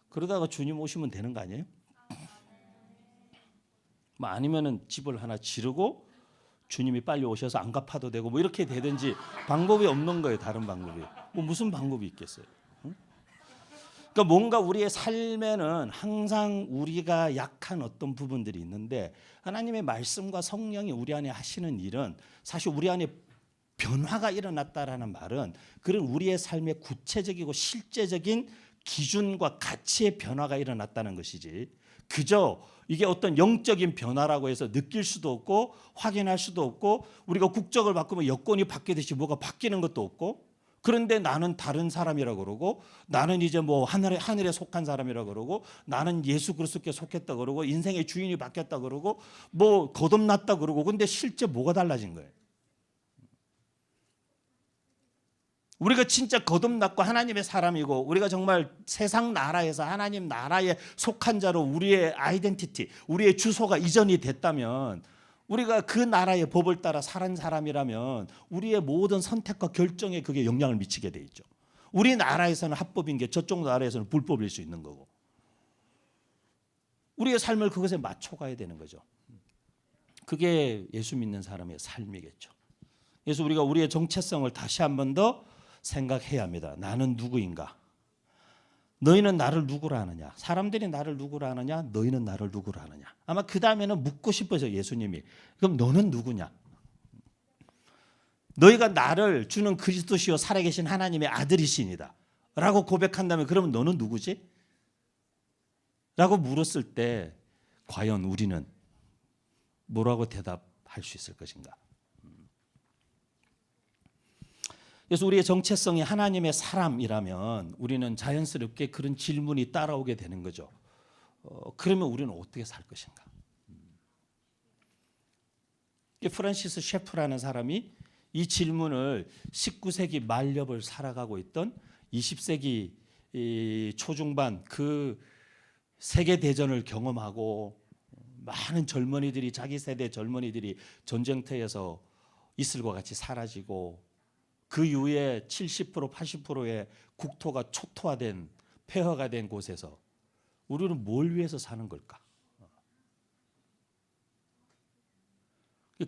Speaker 1: 그러다가 주님 오시면 되는 거 아니에요? 뭐 아니면은 집을 하나 지르고 주님이 빨리 오셔서 안 갚아도 되고 뭐 이렇게 되든지 방법이 없는 거예요. 다른 방법이. 뭐 무슨 방법이 있겠어요? 그러니까 뭔가 우리의 삶에는 항상 우리가 약한 어떤 부분들이 있는데 하나님의 말씀과 성령이 우리 안에 하시는 일은 사실 우리 안에 변화가 일어났다라는 말은 그런 우리의 삶의 구체적이고 실제적인 기준과 가치의 변화가 일어났다는 것이지 그저 이게 어떤 영적인 변화라고 해서 느낄 수도 없고 확인할 수도 없고 우리가 국적을 바꾸면 여권이 바뀌듯이 뭐가 바뀌는 것도 없고 그런데 나는 다른 사람이라고 그러고 나는 이제 뭐 하늘에 속한 사람이라고 그러고 나는 예수 그리스도께 속했다 그러고 인생의 주인이 바뀌었다 그러고 뭐 거듭났다 그러고 근데 실제 뭐가 달라진 거예요? 우리가 진짜 거듭났고 하나님의 사람이고 우리가 정말 세상 나라에서 하나님 나라에 속한 자로 우리의 아이덴티티, 우리의 주소가 이전이 됐다면 우리가 그 나라의 법을 따라 살은 사람이라면 우리의 모든 선택과 결정에 그게 영향을 미치게 돼 있죠. 우리 나라에서는 합법인 게 저쪽 나라에서는 불법일 수 있는 거고 우리의 삶을 그것에 맞춰가야 되는 거죠. 그게 예수 믿는 사람의 삶이겠죠. 그래서 우리가 우리의 정체성을 다시 한 번 더 생각해야 합니다. 나는 누구인가? 너희는 나를 누구라 하느냐? 사람들이 나를 누구라 하느냐? 너희는 나를 누구라 하느냐? 아마 그 다음에는 묻고 싶어서 예수님이 그럼 너는 누구냐? 너희가 나를 주는 그리스도시요 살아계신 하나님의 아들이시니다 라고 고백한다면 그러면 너는 누구지? 라고 물었을 때 과연 우리는 뭐라고 대답할 수 있을 것인가? 그래서 우리의 정체성이 하나님의 사람이라면 우리는 자연스럽게 그런 질문이 따라오게 되는 거죠. 그러면 우리는 어떻게 살 것인가? 프란시스 셰프라는 사람이 이 질문을 19세기 말엽을 살아가고 있던 20세기 초중반 그 세계 대전을 경험하고 많은 젊은이들이 자기 세대 젊은이들이 전쟁터에서 이슬과 같이 사라지고 그 이후에 70% 80%의 국토가 초토화된 폐허가 된 곳에서 우리는 뭘 위해서 사는 걸까?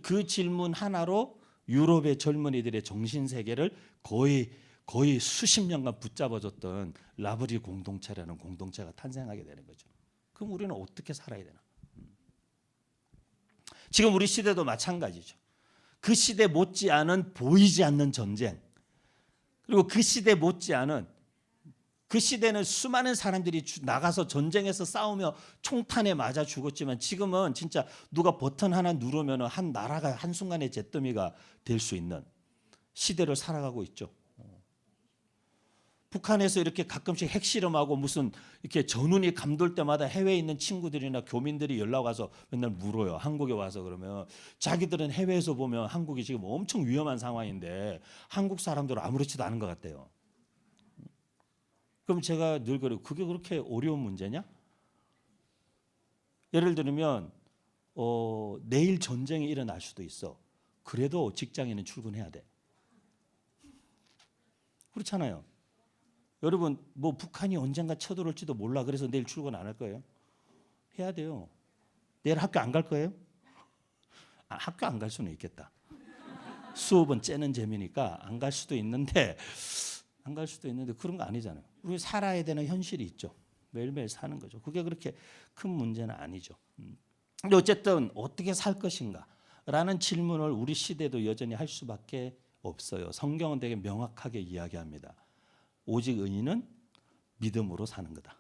Speaker 1: 그 질문 하나로 유럽의 젊은이들의 정신 세계를 거의 수십 년간 붙잡아줬던 라브리 공동체라는 공동체가 탄생하게 되는 거죠. 그럼 우리는 어떻게 살아야 되나? 지금 우리 시대도 마찬가지죠. 그 시대 못지않은 보이지 않는 전쟁, 그리고 그 시대 못지않은, 그 시대는 수많은 사람들이 나가서 전쟁에서 싸우며 총탄에 맞아 죽었지만 지금은 진짜 누가 버튼 하나 누르면 한 나라가 한순간에 잿더미가 될 수 있는 시대를 살아가고 있죠. 북한에서 이렇게 가끔씩 핵실험하고 무슨 이렇게 전운이 감돌 때마다 해외에 있는 친구들이나 교민들이 연락 와서 맨날 물어요. 한국에 와서 그러면 자기들은 해외에서 보면 한국이 지금 엄청 위험한 상황인데 한국 사람들은 아무렇지도 않은 것 같대요. 그럼 제가 늘 그래요. 그게 그렇게 어려운 문제냐? 예를 들면 내일 전쟁이 일어날 수도 있어. 그래도 직장인은 출근해야 돼. 그렇잖아요. 여러분 뭐 북한이 언젠가 쳐들어올지도 몰라. 그래서 내일 출근 안 할 거예요? 해야 돼요. 내일 학교 안 갈 거예요? 학교 안 갈 수는 있겠다. 수업은 째는 재미니까 안 갈 수도 있는데 그런 거 아니잖아요. 우리 살아야 되는 현실이 있죠. 매일매일 사는 거죠. 그게 그렇게 큰 문제는 아니죠. 근데 어쨌든 어떻게 살 것인가 라는 질문을 우리 시대도 여전히 할 수밖에 없어요. 성경은 되게 명확하게 이야기합니다. 오직 의인은 믿음으로 사는 거다.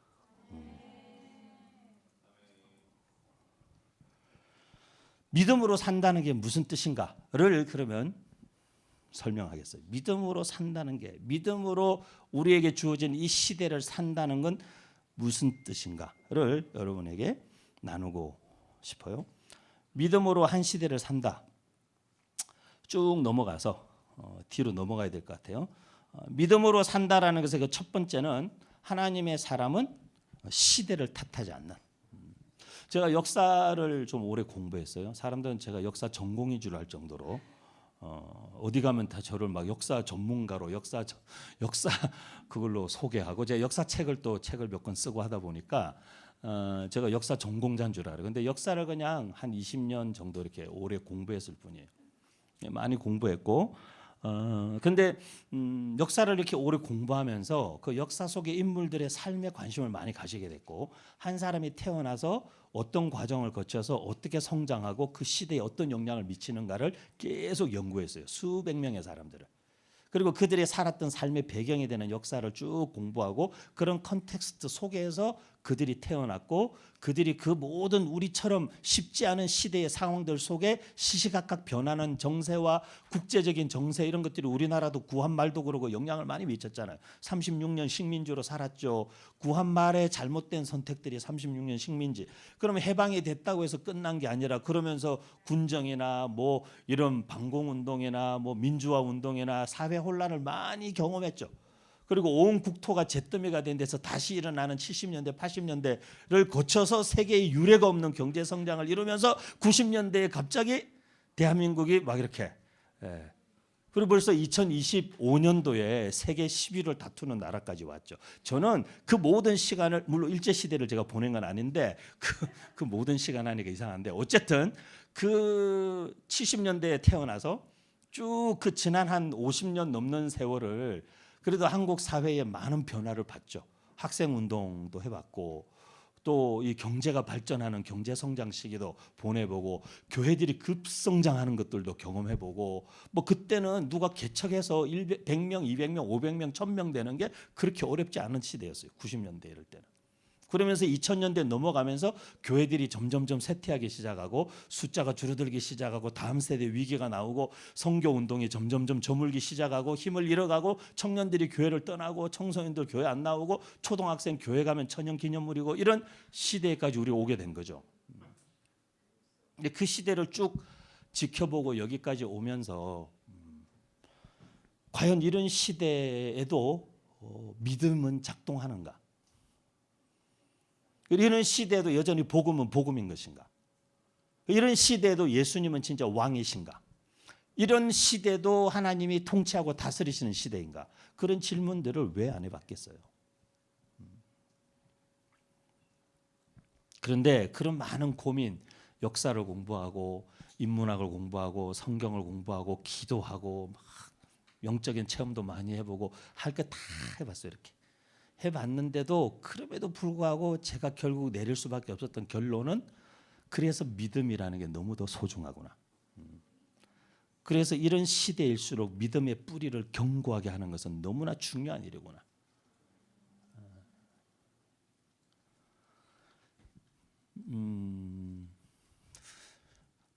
Speaker 1: 믿음으로 산다는 게 무슨 뜻인가를 그러면 설명하겠어요. 믿음으로 산다는 게, 믿음으로 우리에게 주어진 이 시대를 산다는 건 무슨 뜻인가를 여러분에게 나누고 싶어요. 믿음으로 한 시대를 산다. 쭉 넘어가서 뒤로 넘어가야 될 것 같아요. 믿음으로 산다라는 것의 그 첫 번째는 하나님의 사람은 시대를 탓하지 않는. 제가 역사를 좀 오래 공부했어요. 사람들은 제가 역사 전공인 줄 알 정도로 어디 가면 다 저를 막 역사 전문가로 역사 그걸로 소개하고, 제가 역사책을 몇 권 쓰고 하다 보니까 제가 역사 전공자인 줄 알아요. 근데 역사를 그냥 한 20년 정도 이렇게 오래 공부했을 뿐이에요. 많이 공부했고, 근데 역사를 이렇게 오래 공부하면서 그 역사 속의 인물들의 삶에 관심을 많이 가지게 됐고, 한 사람이 태어나서 어떤 과정을 거쳐서 어떻게 성장하고 그 시대에 어떤 영향을 미치는가를 계속 연구했어요. 수백 명의 사람들을. 그리고 그들이 살았던 삶의 배경이 되는 역사를 쭉 공부하고, 그런 컨텍스트 속에서 그들이 태어났고, 그들이 그 모든 우리처럼 쉽지 않은 시대의 상황들 속에 시시각각 변하는 정세와 국제적인 정세, 이런 것들이 우리나라도 구한말도 그러고 영향을 많이 미쳤잖아요. 36년 식민지로 살았죠. 구한말의 잘못된 선택들이 36년 식민지. 그러면 해방이 됐다고 해서 끝난 게 아니라, 그러면서 군정이나 뭐 이런 반공운동이나 뭐 민주화 운동이나 사회 혼란을 많이 경험했죠. 그리고 온 국토가 잿더미가 된 데서 다시 일어나는 70년대 80년대를 거쳐서 세계의 유례가 없는 경제 성장을 이루면서 90년대에 갑자기 대한민국이 막 이렇게, 그리고 벌써 2025년도에 세계 10위를 다투는 나라까지 왔죠. 저는 그 모든 시간을, 물론 일제시대를 제가 보낸 건 아닌데 그 모든 시간 하니까 이상한데, 어쨌든 그 70년대에 태어나서 쭉 그 지난 한 50년 넘는 세월을 그래도 한국 사회에 많은 변화를 봤죠. 학생 운동도 해봤고, 또 이 경제가 발전하는 경제 성장 시기도 보내보고, 교회들이 급성장하는 것들도 경험해보고, 뭐 그때는 누가 개척해서 100명, 200명, 500명, 1000명 되는 게 그렇게 어렵지 않은 시대였어요. 90년대 이럴 때는. 그러면서 2000년대 넘어가면서 교회들이 점점점 쇠퇴하기 시작하고 숫자가 줄어들기 시작하고 다음 세대 위기가 나오고 선교 운동이 점점점 저물기 시작하고 힘을 잃어가고 청년들이 교회를 떠나고 청소년들 교회 안 나오고 초등학생 교회 가면 천연 기념물이고 이런 시대까지 우리 오게 된 거죠. 근데 그 시대를 쭉 지켜보고 여기까지 오면서 과연 이런 시대에도 믿음은 작동하는가? 이런 시대에도 여전히 복음은 복음인 것인가? 이런 시대에도 예수님은 진짜 왕이신가? 이런 시대도 하나님이 통치하고 다스리시는 시대인가? 그런 질문들을 왜 안 해봤겠어요? 그런데 그런 많은 고민, 역사를 공부하고 인문학을 공부하고 성경을 공부하고 기도하고 막 영적인 체험도 많이 해보고 할 거 다 해봤어요. 이렇게 해봤는데도 그럼에도 불구하고 제가 결국 내릴 수밖에 없었던 결론은 그래서 믿음이라는 게 너무 더 소중하구나. 그래서 이런 시대일수록 믿음의 뿌리를 견고하게 하는 것은 너무나 중요한 일이구나.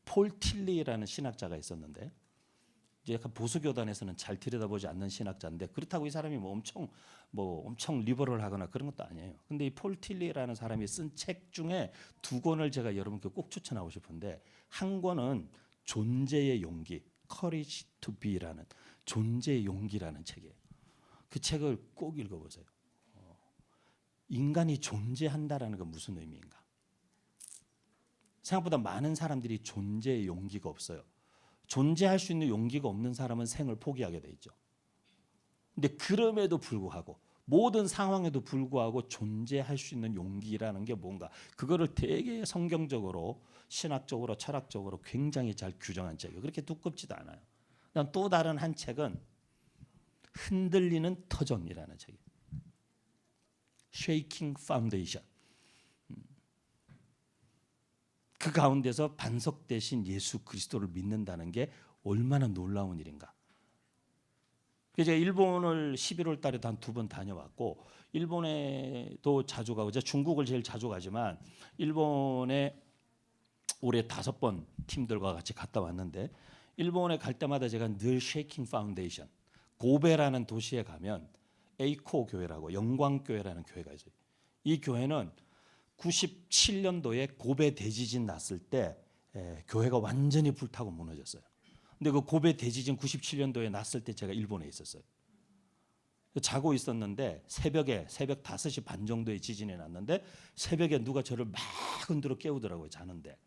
Speaker 1: 폴 틸리라는 신학자가 있었는데 이제 약간 보수교단에서는 잘 들여다보지 않는 신학자인데 그렇다고 이 사람이 엄청 리버럴하거나 그런 것도 아니에요. 근데 이 폴 틸리라는 사람이 쓴 책 중에 두 권을 제가 여러분께 꼭 추천하고 싶은데 한 권은 존재의 용기, Courage to Be라는 존재의 용기라는 책이에요. 그 책을 꼭 읽어보세요. 인간이 존재한다라는 건 무슨 의미인가? 생각보다 많은 사람들이 존재의 용기가 없어요. 존재할 수 있는 용기가 없는 사람은 생을 포기하게 돼 있죠. 근데 그럼에도 불구하고 모든 상황에도 불구하고 존재할 수 있는 용기라는 게 뭔가 그거를 되게 성경적으로 신학적으로 철학적으로 굉장히 잘 규정한 책이에요. 그렇게 두껍지도 않아요. 또 다른 한 책은 흔들리는 터전이라는 책이에요. Shaking Foundation. 그 가운데서 반석되신 예수 그리스도를 믿는다는 게 얼마나 놀라운 일인가. 그래서 제가 일본을 11월 달에도 한 2번 다녀왔고 일본에도 자주 가고 제가 중국을 제일 자주 가지만 일본에 올해 5번 팀들과 같이 갔다 왔는데 일본에 갈 때마다 제가 늘 쉐이킹 파운데이션 고베라는 도시에 가면 에이코 교회라고 영광교회라는 교회가 있어요. 이 교회는 97년도에 고베 대지진 났을 때 교회가 완전히 불타고 무너졌어요. 근데 그 고베 대지진 97년도에 났을 때 제가 일본에 있었어요. 자고 있었는데 새벽 5시 반 정도에 지진이 났는데 새벽에 누가 저를 막 흔들어 깨우더라고요. 자는데.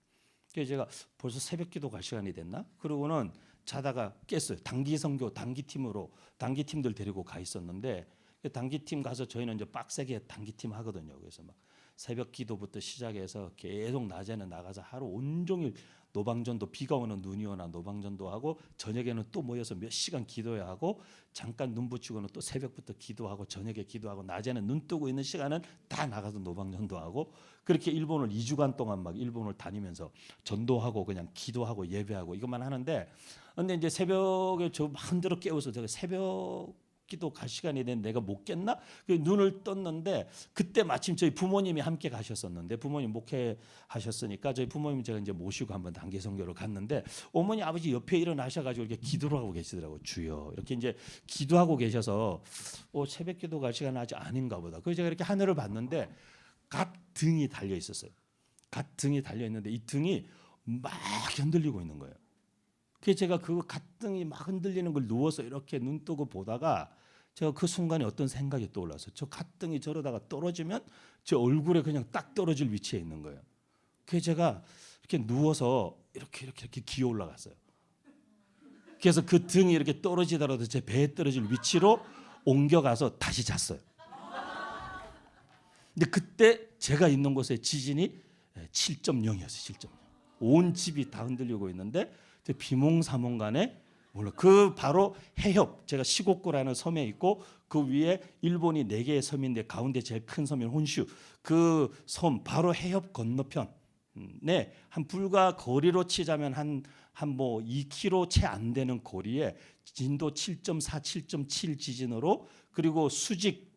Speaker 1: 그래서 제가 벌써 새벽 기도 갈 시간이 됐나? 그러고는 자다가 깼어요. 단기 선교 단기팀들 데리고 가 있었는데 단기팀 가서 저희는 이제 빡세게 단기팀 하거든요. 그래서 막 새벽 기도부터 시작해서 계속 낮에는 나가서 하루 온종일 노방전도 비가 오는 눈이 오나 노방전도 하고 저녁에는 또 모여서 몇 시간 기도해야 하고 잠깐 눈 붙이고는 또 새벽부터 기도하고 저녁에 기도하고 낮에는 눈 뜨고 있는 시간은 다 나가서 노방전도 하고 그렇게 일본을 2주간 동안 막 일본을 다니면서 전도하고 그냥 기도하고 예배하고 이것만 하는데 근데 이제 새벽에 저 막 흔들어 깨워서 제가 새벽 기도 갈 시간이 된 내가 못 깼나? 눈을 떴는데 그때 마침 저희 부모님이 함께 가셨었는데 부모님 목회하셨으니까 저희 부모님 제가 이제 모시고 한번 단기 선교를 갔는데 어머니 아버지 옆에 일어나셔가지고 이렇게 기도를 하고 계시더라고요. 주여 이렇게 이제 기도하고 계셔서 새벽 기도 갈 시간은 아직 아닌가 보다. 그래서 제가 이렇게 하늘을 봤는데 각 등이 달려 있었어요. 각 등이 달려 있는데 이 등이 막 흔들리고 있는 거예요. 그래서 제가 그 갓등이 막 흔들리는 걸 누워서 이렇게 눈 뜨고 보다가 제가 그 순간에 어떤 생각이 떠올라서 저 갓등이 저러다가 떨어지면 제 얼굴에 그냥 딱 떨어질 위치에 있는 거예요. 그래서 제가 이렇게 누워서 이렇게 기어 올라갔어요. 그래서 그 등이 이렇게 떨어지더라도 제 배에 떨어질 위치로 옮겨가서 다시 잤어요. 근데 그때 제가 있는 곳에 지진이 7.0이었어요. 7.0. 온 집이 다 흔들리고 있는데 비몽사몽간에 몰라. 그 바로 해협 제가 시고쿠라는 섬에 있고 그 위에 일본이 4개의 섬인데 가운데 제일 큰 섬인 혼슈 그 섬 바로 해협 건너편 한 불과 거리로 치자면 한 2km 채 안 되는 거리에 진도 7.4, 7.7 지진으로 그리고 수직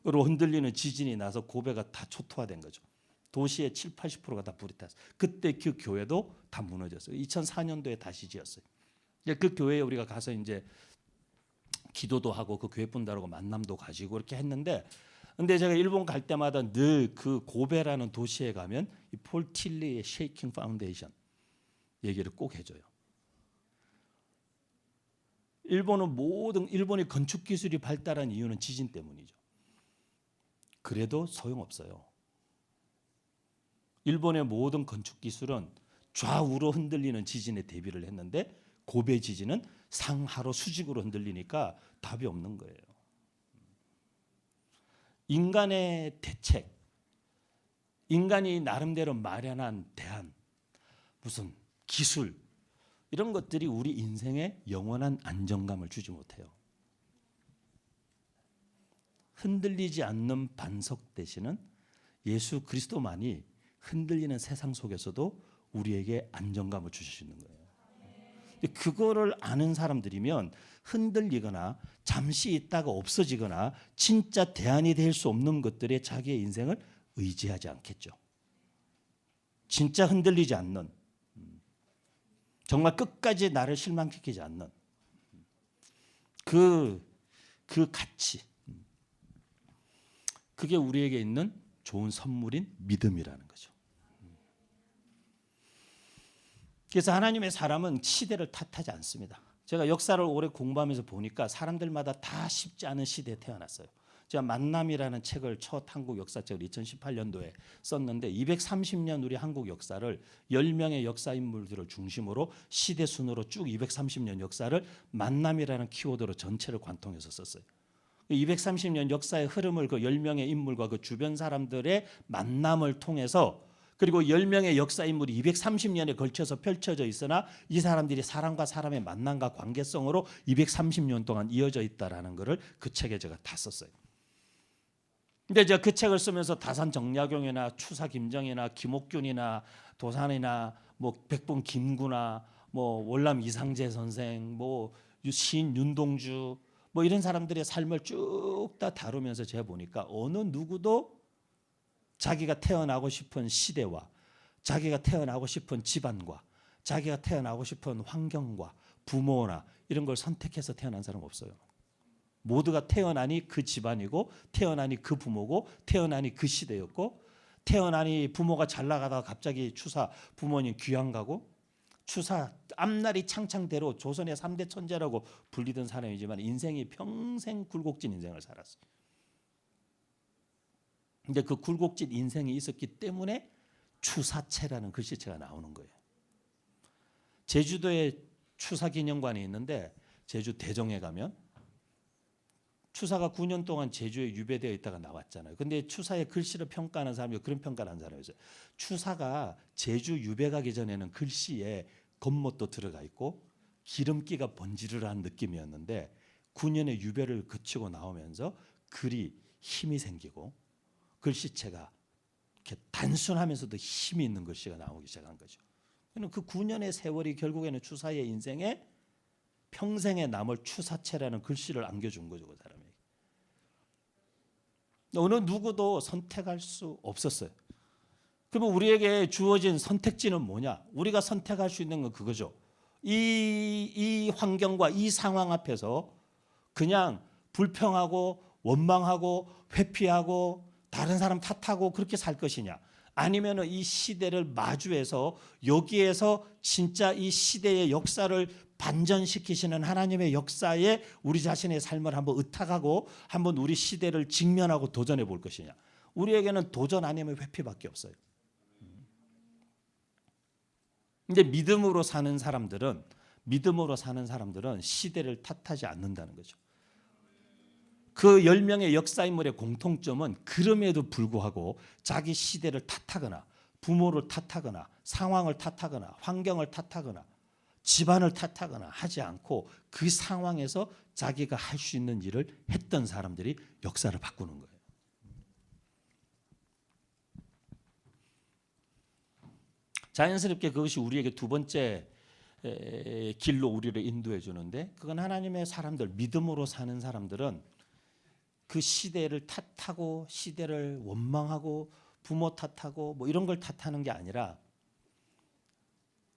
Speaker 1: 흔들리는 지진이 나서 고베가 다 초토화된 거죠. 도시의 7, 80%가 다 불이 탔어요. 그때 그 교회도 다 무너졌어요. 2004년도에 다시 지었어요. 그 교회에 우리가 가서 이제 기도도 하고 그 교회 분들하고 만남도 가지고 이렇게 했는데, 근데 제가 일본 갈 때마다 늘 그 고베라는 도시에 가면 이 폴 틸리의 쉐이킹 파운데이션 얘기를 꼭 해줘요. 일본의 건축 기술이 발달한 이유는 지진 때문이죠. 그래도 소용없어요. 일본의 모든 건축 기술은 좌우로 흔들리는 지진에 대비를 했는데 고베 지진은 상하로 수직으로 흔들리니까 답이 없는 거예요. 인간의 대책, 인간이 나름대로 마련한 대안, 무슨 기술, 이런 것들이 우리 인생에 영원한 안정감을 주지 못해요. 흔들리지 않는 반석 대신은 예수 그리스도만이 흔들리는 세상 속에서도 우리에게 안정감을 주실 수 있는 거예요. 그거를 아는 사람들이면 흔들리거나 잠시 있다가 없어지거나 진짜 대안이 될 수 없는 것들에 자기의 인생을 의지하지 않겠죠. 진짜 흔들리지 않는, 정말 끝까지 나를 실망시키지 않는 그 가치, 그게 우리에게 있는 좋은 선물인 믿음이라는 거죠. 그래서 하나님의 사람은 시대를 탓하지 않습니다. 제가 역사를 오래 공부하면서 보니까 사람들마다 다 쉽지 않은 시대에 태어났어요. 제가 만남이라는 책을 첫 한국 역사책을 2018년도에 썼는데 230년 우리 한국 역사를 10명의 역사 인물들을 중심으로 시대 순으로 쭉 230년 역사를 만남이라는 키워드로 전체를 관통해서 썼어요. 230년 역사의 흐름을 그 10명의 인물과 그 주변 사람들의 만남을 통해서, 그리고 10명의 역사 인물이 230년에 걸쳐서 펼쳐져 있으나 이 사람들이 사람과 사람의 만남과 관계성으로 230년 동안 이어져 있다라는 것을 그 책에 제가 다 썼어요. 근데 제가 그 책을 쓰면서 다산 정약용이나 추사 김정이나 김옥균이나 도산이나 뭐 백봉 김구나 뭐 월남 이상재 선생, 뭐 시인 윤동주, 뭐 이런 사람들의 삶을 쭉 다 다루면서 제가 보니까 어느 누구도 자기가 태어나고 싶은 시대와 자기가 태어나고 싶은 집안과 자기가 태어나고 싶은 환경과 부모나 이런 걸 선택해서 태어난 사람 없어요. 모두가 태어나니 그 집안이고 태어나니 그 부모고 태어나니 그 시대였고, 태어나니 부모가 잘 나가다가 갑자기 추사 부모님 귀양 가고, 추사 앞날이 창창대로 조선의 3대 천재라고 불리던 사람이지만 인생이 평생 굴곡진 인생을 살았어요. 근데 그 굴곡진 인생이 있었기 때문에 추사체라는 글씨체가 나오는 거예요. 제주도에 추사기념관이 있는데 제주 대정에 가면 추사가 9년 동안 제주에 유배되어 있다가 나왔잖아요. 근데 추사의 글씨를 평가하는 사람이 그런 평가를 한 사람이었어요. 추사가 제주 유배 가기 전에는 글씨에 겉멋도 들어가 있고 기름기가 번지르르한 느낌이었는데 9년의 유배를 거치고 나오면서 글이 힘이 생기고 글씨체가 이렇게 단순하면서도 힘이 있는 글씨가 나오기 시작한 거죠. 그 9년의 세월이 결국에는 추사의 인생에 평생에 남을 추사체라는 글씨를 안겨준 거죠, 그 사람에게. 어느 누구도 선택할 수 없었어요. 그러면 우리에게 주어진 선택지는 뭐냐? 우리가 선택할 수 있는 건 그거죠. 이 환경과 이 상황 앞에서 그냥 불평하고 원망하고 회피하고 다른 사람 탓하고 그렇게 살 것이냐, 아니면 이 시대를 마주해서 여기에서 진짜 이 시대의 역사를 반전시키시는 하나님의 역사에 우리 자신의 삶을 한번 의탁하고 한번 우리 시대를 직면하고 도전해 볼 것이냐. 우리에게는 도전 아니면 회피밖에 없어요. 근데 믿음으로 사는 사람들은 시대를 탓하지 않는다는 거죠. 그 10명의 역사인물의 공통점은 그럼에도 불구하고 자기 시대를 탓하거나 부모를 탓하거나 상황을 탓하거나 환경을 탓하거나 집안을 탓하거나 하지 않고 그 상황에서 자기가 할 수 있는 일을 했던 사람들이 역사를 바꾸는 거예요. 자연스럽게 그것이 우리에게 두 번째 길로 우리를 인도해 주는데, 그건 하나님의 사람들, 믿음으로 사는 사람들은 그 시대를 탓하고 시대를 원망하고 부모 탓하고 뭐 이런 걸 탓하는 게 아니라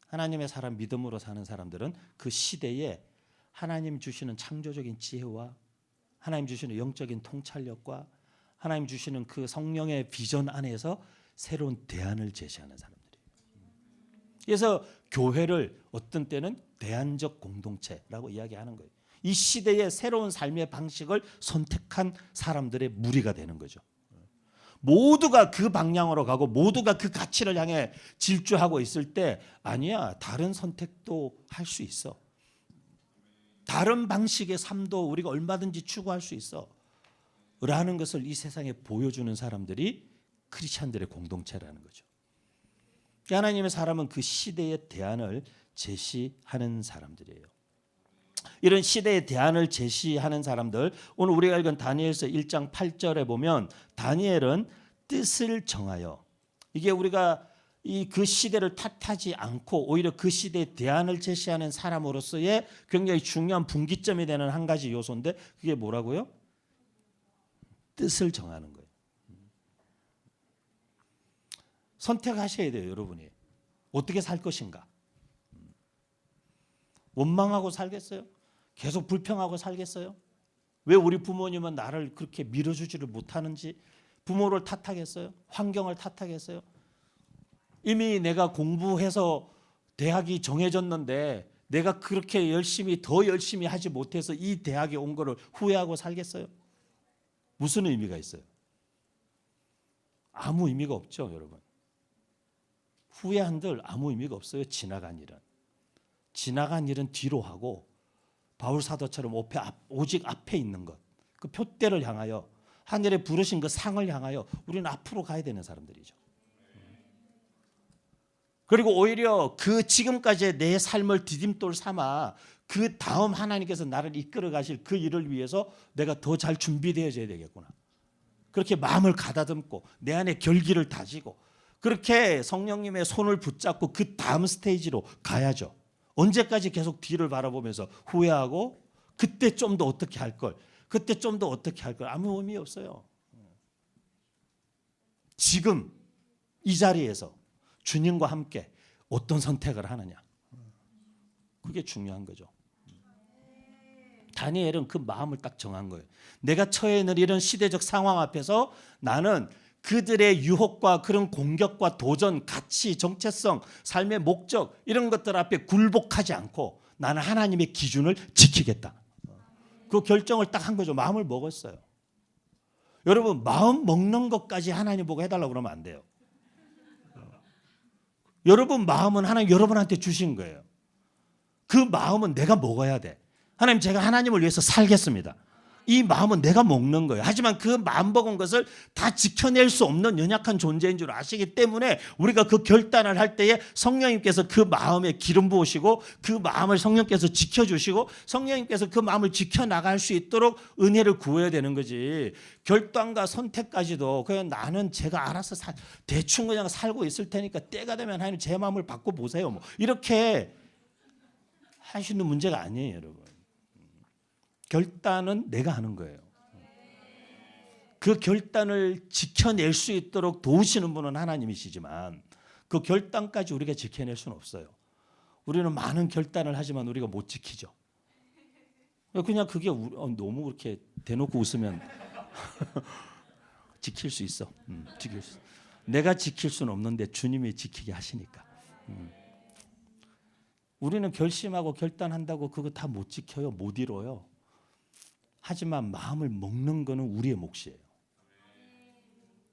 Speaker 1: 하나님의 사람 믿음으로 사는 사람들은 그 시대에 하나님 주시는 창조적인 지혜와 하나님 주시는 영적인 통찰력과 하나님 주시는 그 성령의 비전 안에서 새로운 대안을 제시하는 사람들이에요. 그래서 교회를 어떤 때는 대안적 공동체라고 이야기하는 거예요. 이 시대의 새로운 삶의 방식을 선택한 사람들의 무리가 되는 거죠. 모두가 그 방향으로 가고 모두가 그 가치를 향해 질주하고 있을 때 아니야, 다른 선택도 할 수 있어. 다른 방식의 삶도 우리가 얼마든지 추구할 수 있어 라는 것을 이 세상에 보여주는 사람들이 크리스찬들의 공동체라는 거죠. 하나님의 사람은 그 시대의 대안을 제시하는 사람들이에요. 이런 시대의 대안을 제시하는 사람들, 오늘 우리가 읽은 다니엘서 1장 8절에 보면 다니엘은 뜻을 정하여, 이게 우리가 그 시대를 탓하지 않고 오히려 그 시대의 대안을 제시하는 사람으로서의 굉장히 중요한 분기점이 되는 한 가지 요소인데 그게 뭐라고요? 뜻을 정하는 거예요. 선택하셔야 돼요, 여러분이. 어떻게 살 것인가? 원망하고 살겠어요? 계속 불평하고 살겠어요? 왜 우리 부모님은 나를 그렇게 밀어주지를 못하는지? 부모를 탓하겠어요? 환경을 탓하겠어요? 이미 내가 공부해서 대학이 정해졌는데 내가 그렇게 더 열심히 하지 못해서 이 대학에 온 거를 후회하고 살겠어요? 무슨 의미가 있어요? 아무 의미가 없죠, 여러분. 후회한들 아무 의미가 없어요. 지나간 일은 뒤로 하고 바울 사도처럼 오직 앞에 있는 것, 그 표대를 향하여 하늘에 부르신 그 상을 향하여 우리는 앞으로 가야 되는 사람들이죠. 그리고 오히려 그 지금까지의 내 삶을 디딤돌 삼아 그 다음 하나님께서 나를 이끌어 가실 그 일을 위해서 내가 더 잘 준비되어져야 되겠구나. 그렇게 마음을 가다듬고 내 안에 결기를 다지고 그렇게 성령님의 손을 붙잡고 그 다음 스테이지로 가야죠. 언제까지 계속 뒤를 바라보면서 후회하고 그때 좀 더 어떻게 할 걸, 그때 좀 더 어떻게 할 걸, 아무 의미 없어요. 지금 이 자리에서 주님과 함께 어떤 선택을 하느냐, 그게 중요한 거죠. 다니엘은 그 마음을 딱 정한 거예요. 내가 처해 있는 이런 시대적 상황 앞에서 나는 그들의 유혹과 그런 공격과 도전, 가치, 정체성, 삶의 목적 이런 것들 앞에 굴복하지 않고 나는 하나님의 기준을 지키겠다. 그 결정을 딱 한 거죠. 마음을 먹었어요. 여러분, 마음 먹는 것까지 하나님 보고 해달라고 그러면 안 돼요. 여러분 마음은 하나님 여러분한테 주신 거예요. 그 마음은 내가 먹어야 돼. 하나님, 제가 하나님을 위해서 살겠습니다. 이 마음은 내가 먹는 거예요. 하지만 그 마음 먹은 것을 다 지켜낼 수 없는 연약한 존재인 줄 아시기 때문에 우리가 그 결단을 할 때에 성령님께서 그 마음에 기름 부으시고 그 마음을 성령께서 지켜주시고 성령님께서 그 마음을 지켜나갈 수 있도록 은혜를 구해야 되는 거지. 결단과 선택까지도 그냥 나는 제가 알아서 대충 그냥 살고 있을 테니까 때가 되면 하나님 제 마음을 바꿔보세요. 뭐 이렇게 할 수 있는 문제가 아니에요, 여러분. 결단은 내가 하는 거예요. 그 결단을 지켜낼 수 있도록 도우시는 분은 하나님이시지만 그 결단까지 우리가 지켜낼 수는 없어요. 우리는 많은 결단을 하지만 우리가 못 지키죠. 그냥 그게 너무 그렇게 대놓고 웃으면 지킬 수 있어. 지킬 수. 내가 지킬 수는 없는데 주님이 지키게 하시니까. 우리는 결심하고 결단한다고 그거 다 못 지켜요. 못 이뤄요. 하지만 마음을 먹는 거는 우리의 몫이에요.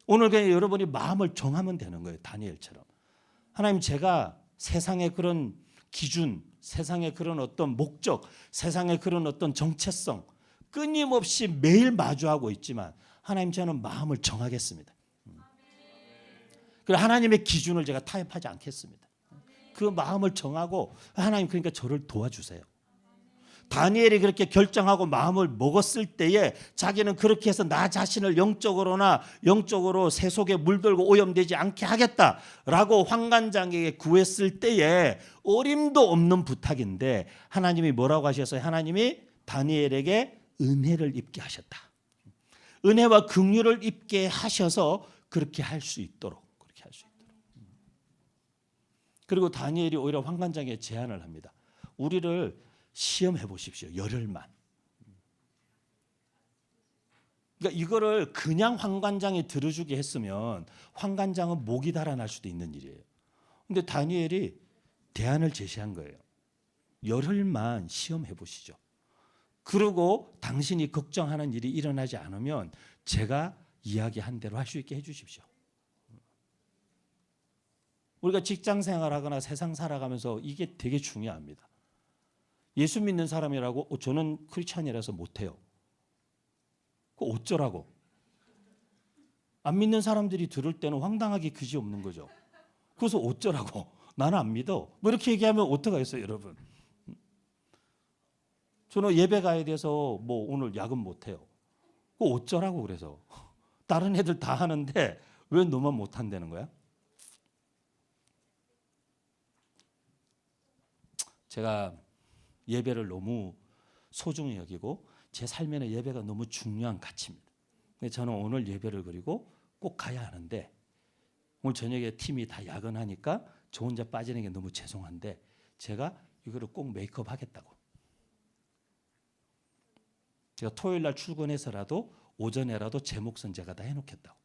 Speaker 1: 오늘 그냥 여러분이 마음을 정하면 되는 거예요. 다니엘처럼. 하나님, 제가 세상의 그런 기준, 세상의 그런 어떤 목적, 세상의 그런 어떤 정체성 끊임없이 매일 마주하고 있지만 하나님, 저는 마음을 정하겠습니다. 그리고 하나님의 기준을 제가 타협하지 않겠습니다. 그 마음을 정하고 하나님, 그러니까 저를 도와주세요. 다니엘이 그렇게 결정하고 마음을 먹었을 때에 자기는 그렇게 해서 나 자신을 영적으로 세속에 물들고 오염되지 않게 하겠다라고 환관장에게 구했을 때에 어림도 없는 부탁인데 하나님이 뭐라고 하셨어요? 하나님이 다니엘에게 은혜를 입게 하셨다. 은혜와 긍휼을 입게 하셔서 그렇게 할 수 있도록. 그리고 다니엘이 오히려 환관장에 제안을 합니다. 우리를 시험해 보십시오. 열흘만. 그러니까 이거를 그냥 환관장에 들어주게 했으면 환관장은 목이 달아날 수도 있는 일이에요. 근데 다니엘이 대안을 제시한 거예요. 열흘만 시험해 보시죠. 그리고 당신이 걱정하는 일이 일어나지 않으면 제가 이야기한 대로 할 수 있게 해 주십시오. 우리가 직장 생활하거나 세상 살아가면서 이게 되게 중요합니다. 예수 믿는 사람이라고 저는 크리스찬이라서 못해요. 그거 어쩌라고. 안 믿는 사람들이 들을 때는 황당하게 그지없는 거죠. 그래서 어쩌라고. 나는 안 믿어. 뭐 이렇게 얘기하면 어떡하겠어요, 여러분. 저는 예배 가야 돼서 뭐 오늘 야근 못해요. 그거 어쩌라고 그래서. 다른 애들 다 하는데 왜 너만 못한다는 거야? 제가 예배를 너무 소중히 여기고 제 삶에는 예배가 너무 중요한 가치입니다. 저는 오늘 예배를 그리고 꼭 가야 하는데 오늘 저녁에 팀이 다 야근하니까 저 혼자 빠지는 게 너무 죄송한데 제가 이거를 꼭 메이크업 하겠다고. 제가 토요일 날 출근해서라도 오전에라도 제 몫은 제가 다 해놓겠다고.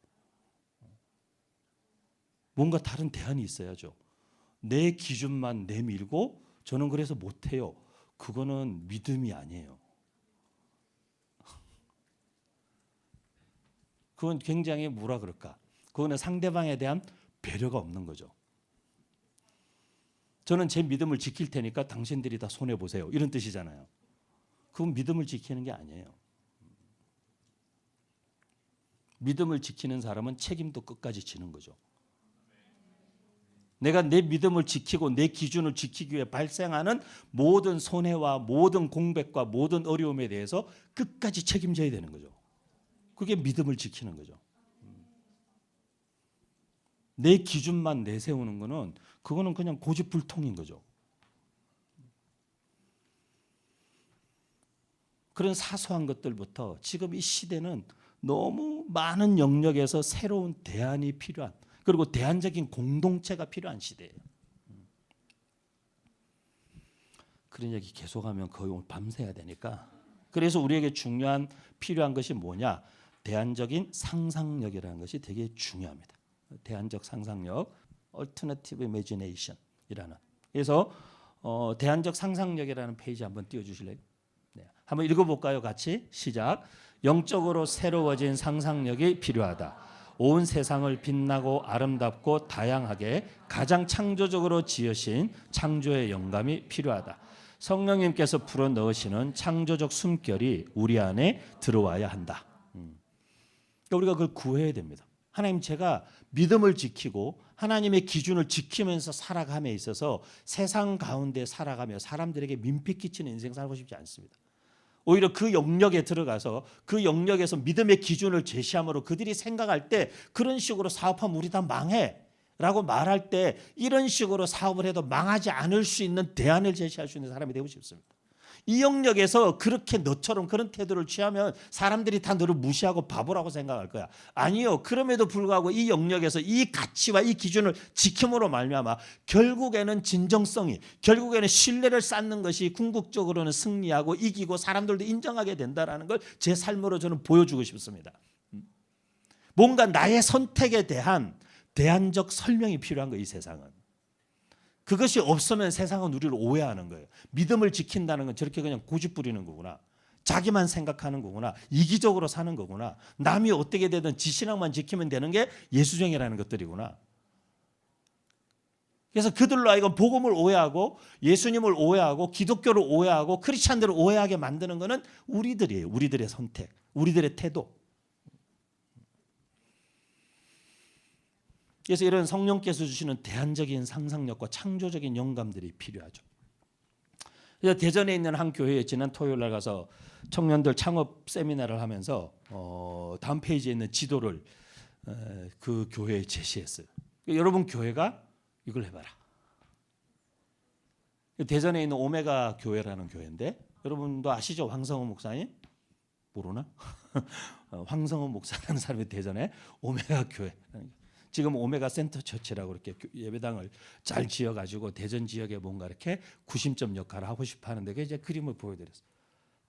Speaker 1: 뭔가 다른 대안이 있어야죠. 내 기준만 내밀고 저는 그래서 못해요. 그거는 믿음이 아니에요. 그건 굉장히 뭐라 그럴까? 그거는 상대방에 대한 배려가 없는 거죠. 저는 제 믿음을 지킬 테니까 당신들이 다 손해보세요. 이런 뜻이잖아요. 그건 믿음을 지키는 게 아니에요. 믿음을 지키는 사람은 책임도 끝까지 지는 거죠. 내가 내 믿음을 지키고 내 기준을 지키기 위해 발생하는 모든 손해와 모든 공백과 모든 어려움에 대해서 끝까지 책임져야 되는 거죠. 그게 믿음을 지키는 거죠. 내 기준만 내세우는 거는 그거는 그냥 고집불통인 거죠. 그런 사소한 것들부터 지금 이 시대는 너무 많은 영역에서 새로운 대안이 필요한 그리고 대안적인 공동체가 필요한 시대예요. 그런 얘기 계속하면 거의 오늘 밤새야 되니까 그래서 우리에게 필요한 것이 뭐냐? 대안적인 상상력이라는 것이 되게 중요합니다. 대안적 상상력, Alternative Imagination이라는. 그래서 대안적 상상력이라는 페이지 한번 띄워주실래요? 네, 한번 읽어볼까요? 같이 시작. 영적으로 새로워진 상상력이 필요하다. 온 세상을 빛나고 아름답고 다양하게 가장 창조적으로 지으신 창조의 영감이 필요하다. 성령님께서 불어넣으시는 창조적 숨결이 우리 안에 들어와야 한다. 그러니까 우리가 그걸 구해야 됩니다. 하나님, 제가 믿음을 지키고 하나님의 기준을 지키면서 살아감에 있어서 세상 가운데 살아가며 사람들에게 민폐 끼치는 인생 살고 싶지 않습니다. 오히려 그 영역에 들어가서 그 영역에서 믿음의 기준을 제시함으로 그들이 생각할 때 그런 식으로 사업하면 우리 다 망해 라고 말할 때 이런 식으로 사업을 해도 망하지 않을 수 있는 대안을 제시할 수 있는 사람이 되고 싶습니다. 이 영역에서 그렇게 너처럼 그런 태도를 취하면 사람들이 다 너를 무시하고 바보라고 생각할 거야. 아니요. 그럼에도 불구하고 이 영역에서 이 가치와 이 기준을 지킴으로 말미암아 결국에는 진정성이, 결국에는 신뢰를 쌓는 것이 궁극적으로는 승리하고 이기고 사람들도 인정하게 된다는 걸 제 삶으로 저는 보여주고 싶습니다. 뭔가 나의 선택에 대한 대안적 설명이 필요한 거예요. 이 세상은. 그것이 없으면 세상은 우리를 오해하는 거예요. 믿음을 지킨다는 건 저렇게 그냥 고집 부리는 거구나. 자기만 생각하는 거구나. 이기적으로 사는 거구나. 남이 어떻게 되든 지 신앙만 지키면 되는 게 예수정이라는 것들이구나. 그래서 그들로 하여금 복음을 오해하고 예수님을 오해하고 기독교를 오해하고 크리스찬들을 오해하게 만드는 것은 우리들이에요. 우리들의 선택, 우리들의 태도. 그래서 이런 성령께서 주시는 대안적인 상상력과 창조적인 영감들이 필요하죠. 그래서 대전에 있는 한 교회에 지난 토요일 날 가서 청년들 창업 세미나를 하면서 다음 페이지에 있는 지도를 그 교회에 제시했어요. 여러분 교회가 이걸 해봐라. 대전에 있는 오메가 교회라는 교회인데 여러분도 아시죠? 황성호 목사님? 모르나? 황성원 목사라는 사람이 대전에 오메가 교회, 지금 오메가 센터 처치라고 이렇게 예배당을 잘 지어가지고 대전 지역에 뭔가 이렇게 구심점 역할을 하고 싶어하는데 그 이제 그림을 보여드렸어요.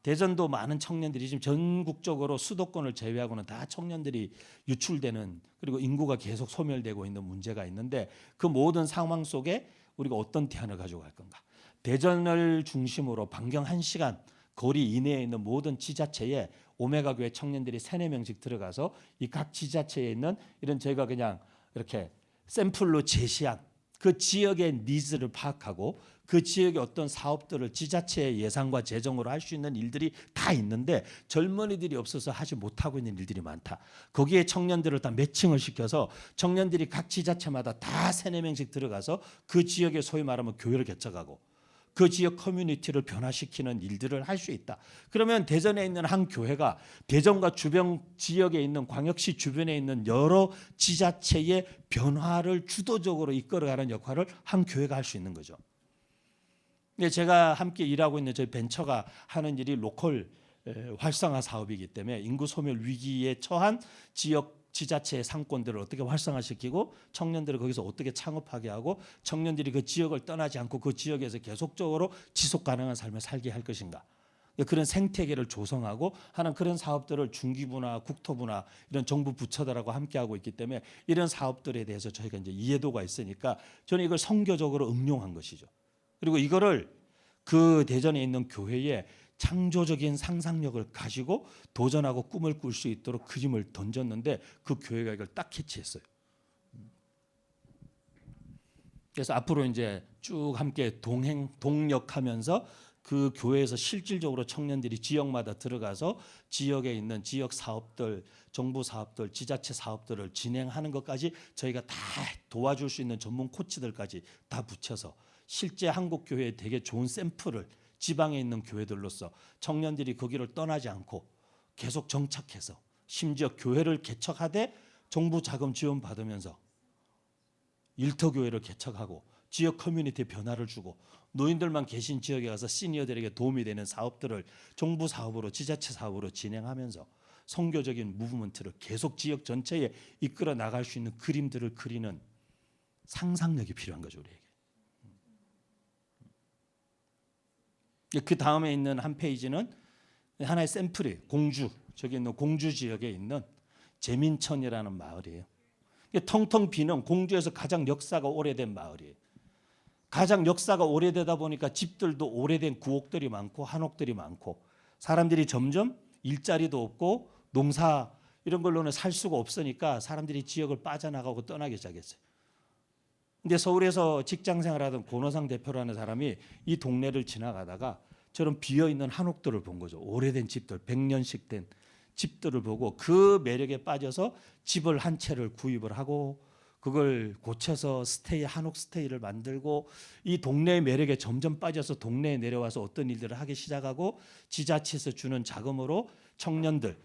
Speaker 1: 대전도 많은 청년들이 지금 전국적으로 수도권을 제외하고는 다 청년들이 유출되는, 그리고 인구가 계속 소멸되고 있는 문제가 있는데, 그 모든 상황 속에 우리가 어떤 대안을 가지고 갈 건가? 대전을 중심으로 반경 1시간 거리 이내에 있는 모든 지자체에 오메가 교회 청년들이 3-4명씩 들어가서 이 각 지자체에 있는 이런 저희가 그냥 이렇게 샘플로 제시한 그 지역의 니즈를 파악하고 그 지역의 어떤 사업들을 지자체의 예산과 재정으로 할 수 있는 일들이 다 있는데 젊은이들이 없어서 하지 못하고 있는 일들이 많다. 거기에 청년들을 다 매칭을 시켜서 청년들이 각 지자체마다 다 3-4명씩 들어가서 그 지역에 소위 말하면 교회를 개척하고 그 지역 커뮤니티를 변화시키는 일들을 할 수 있다. 그러면 대전에 있는 한 교회가 대전과 주변 지역에 있는 광역시 주변에 있는 여러 지자체의 변화를 주도적으로 이끌어가는 역할을 한 교회가 할 수 있는 거죠. 근데 제가 함께 일하고 있는 저희 벤처가 하는 일이 로컬 활성화 사업이기 때문에 인구 소멸 위기에 처한 지역 지자체의 상권들을 어떻게 활성화시키고 청년들을 거기서 어떻게 창업하게 하고 청년들이 그 지역을 떠나지 않고 그 지역에서 계속적으로 지속 가능한 삶을 살게 할 것인가, 그런 생태계를 조성하고 하는 그런 사업들을 중기부나 국토부나 이런 정부 부처들하고 함께하고 있기 때문에 이런 사업들에 대해서 저희가 이제 이해도가 있으니까 저는 이걸 선교적으로 응용한 것이죠. 그리고 이거를 그 대전에 있는 교회에 창조적인 상상력을 가지고 도전하고 꿈을 꿀 수 있도록 그림을 던졌는데 그 교회가 이걸 딱 캐치했어요. 그래서 앞으로 이제 쭉 함께 동역하면서 그 교회에서 실질적으로 청년들이 지역마다 들어가서 지역에 있는 지역 사업들, 정부 사업들, 지자체 사업들을 진행하는 것까지 저희가 다 도와줄 수 있는 전문 코치들까지 다 붙여서 실제 한국 교회에 되게 좋은 샘플을 지방에 있는 교회들로서 청년들이 거기를 떠나지 않고 계속 정착해서 심지어 교회를 개척하되 정부 자금 지원 받으면서 일터교회를 개척하고 지역 커뮤니티 변화를 주고 노인들만 계신 지역에 가서 시니어들에게 도움이 되는 사업들을 정부 사업으로 지자체 사업으로 진행하면서 선교적인 무브먼트를 계속 지역 전체에 이끌어 나갈 수 있는 그림들을 그리는 상상력이 필요한 거죠, 우리에게. 그 다음에 있는 한 페이지는 하나의 샘플이 공주, 저기 있는 공주 지역에 있는 재민천이라는 마을이에요. 텅텅 비는 공주에서 가장 역사가 오래된 마을이에요. 가장 역사가 오래되다 보니까 집들도 오래된 구옥들이 많고 한옥들이 많고 사람들이 점점 일자리도 없고 농사 이런 걸로는 살 수가 없으니까 사람들이 지역을 빠져나가고 떠나기 시작했어요. 근데 서울에서 직장 생활하던 권호상 대표라는 사람이 이 동네를 지나가다가 저런 비어있는 한옥들을 본 거죠. 오래된 집들, 100년씩 된 집들을 보고 그 매력에 빠져서 집을 한 채를 구입을 하고 그걸 고쳐서 한옥 스테이를 만들고 이 동네의 매력에 점점 빠져서 동네에 내려와서 어떤 일들을 하기 시작하고 지자체에서 주는 자금으로 청년들,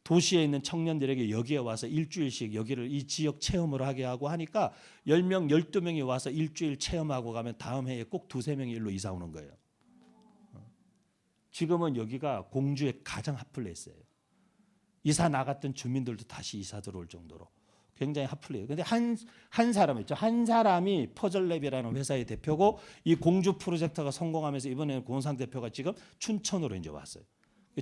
Speaker 1: 도시에 있는 청년들에게 여기에 와서 일주일씩 여기를 이 지역 체험을 하게 하고 하니까 10명, 12명이 와서 일주일 체험하고 가면 다음 해에 꼭 2-3명이 일로 이사 오는 거예요. 지금은 여기가 공주의 가장 핫플레이스예요. 이사 나갔던 주민들도 다시 이사 들어올 정도로 굉장히 핫플레이스. 근데 한 사람 있죠. 한 사람이 퍼즐랩이라는 회사의 대표고 이 공주 프로젝트가 성공하면서 이번에는 고은상 대표가 지금 춘천으로 이제 왔어요.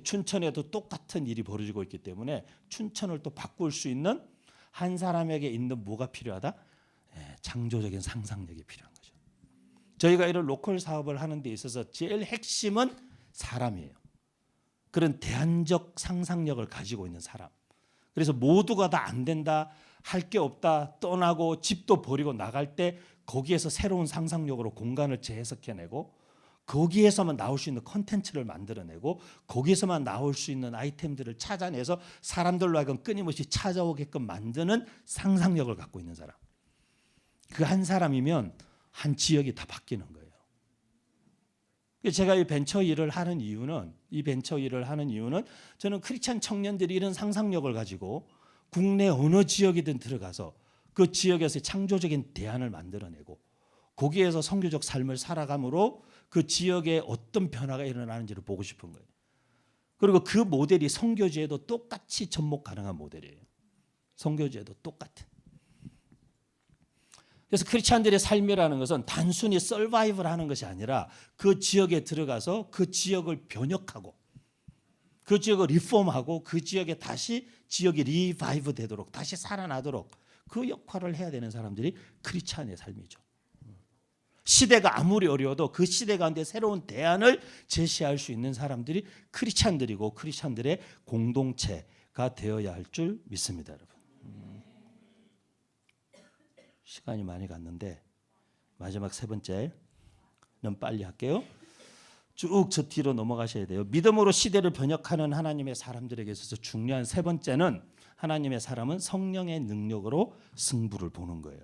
Speaker 1: 춘천에도 똑같은 일이 벌어지고 있기 때문에 춘천을 또 바꿀 수 있는 한 사람에게 있는 뭐가 필요하다? 창조적인 상상력이 필요한 거죠. 저희가 이런 로컬 사업을 하는 데 있어서 제일 핵심은 사람이에요. 그런 대안적 상상력을 가지고 있는 사람. 그래서 모두가 다 안 된다, 할 게 없다, 떠나고 집도 버리고 나갈 때 거기에서 새로운 상상력으로 공간을 재해석해내고 거기에서만 나올 수 있는 컨텐츠를 만들어내고 거기에서만 나올 수 있는 아이템들을 찾아내서 사람들로 하여금 끊임없이 찾아오게끔 만드는 상상력을 갖고 있는 사람. 그 한 사람이면 한 지역이 다 바뀌는 거예요. 제가 이 벤처 일을 하는 이유는 저는 크리스찬 청년들이 이런 상상력을 가지고 국내 어느 지역이든 들어가서 그 지역에서 창조적인 대안을 만들어내고 거기에서 선교적 삶을 살아감으로 그 지역에 어떤 변화가 일어나는지를 보고 싶은 거예요. 그리고 그 모델이 선교지에도 똑같이 접목 가능한 모델이에요. 선교지에도 똑같은. 그래서 크리스찬들의 삶이라는 것은 단순히 서바이벌 하는 것이 아니라 그 지역에 들어가서 그 지역을 변혁하고 그 지역을 리폼하고 그 지역에 다시 지역이 리바이브 되도록 다시 살아나도록 그 역할을 해야 되는 사람들이 크리스찬의 삶이죠. 시대가 아무리 어려워도 그 시대 가운데 새로운 대안을 제시할 수 있는 사람들이 크리스찬들이고 크리스찬들의 공동체가 되어야 할 줄 믿습니다, 여러분. 시간이 많이 갔는데 마지막 세 번째는 빨리 할게요. 쭉 저 뒤로 넘어가셔야 돼요. 믿음으로 시대를 번역하는 하나님의 사람들에게 있어서 중요한 세 번째는 하나님의 사람은 성령의 능력으로 승부를 보는 거예요.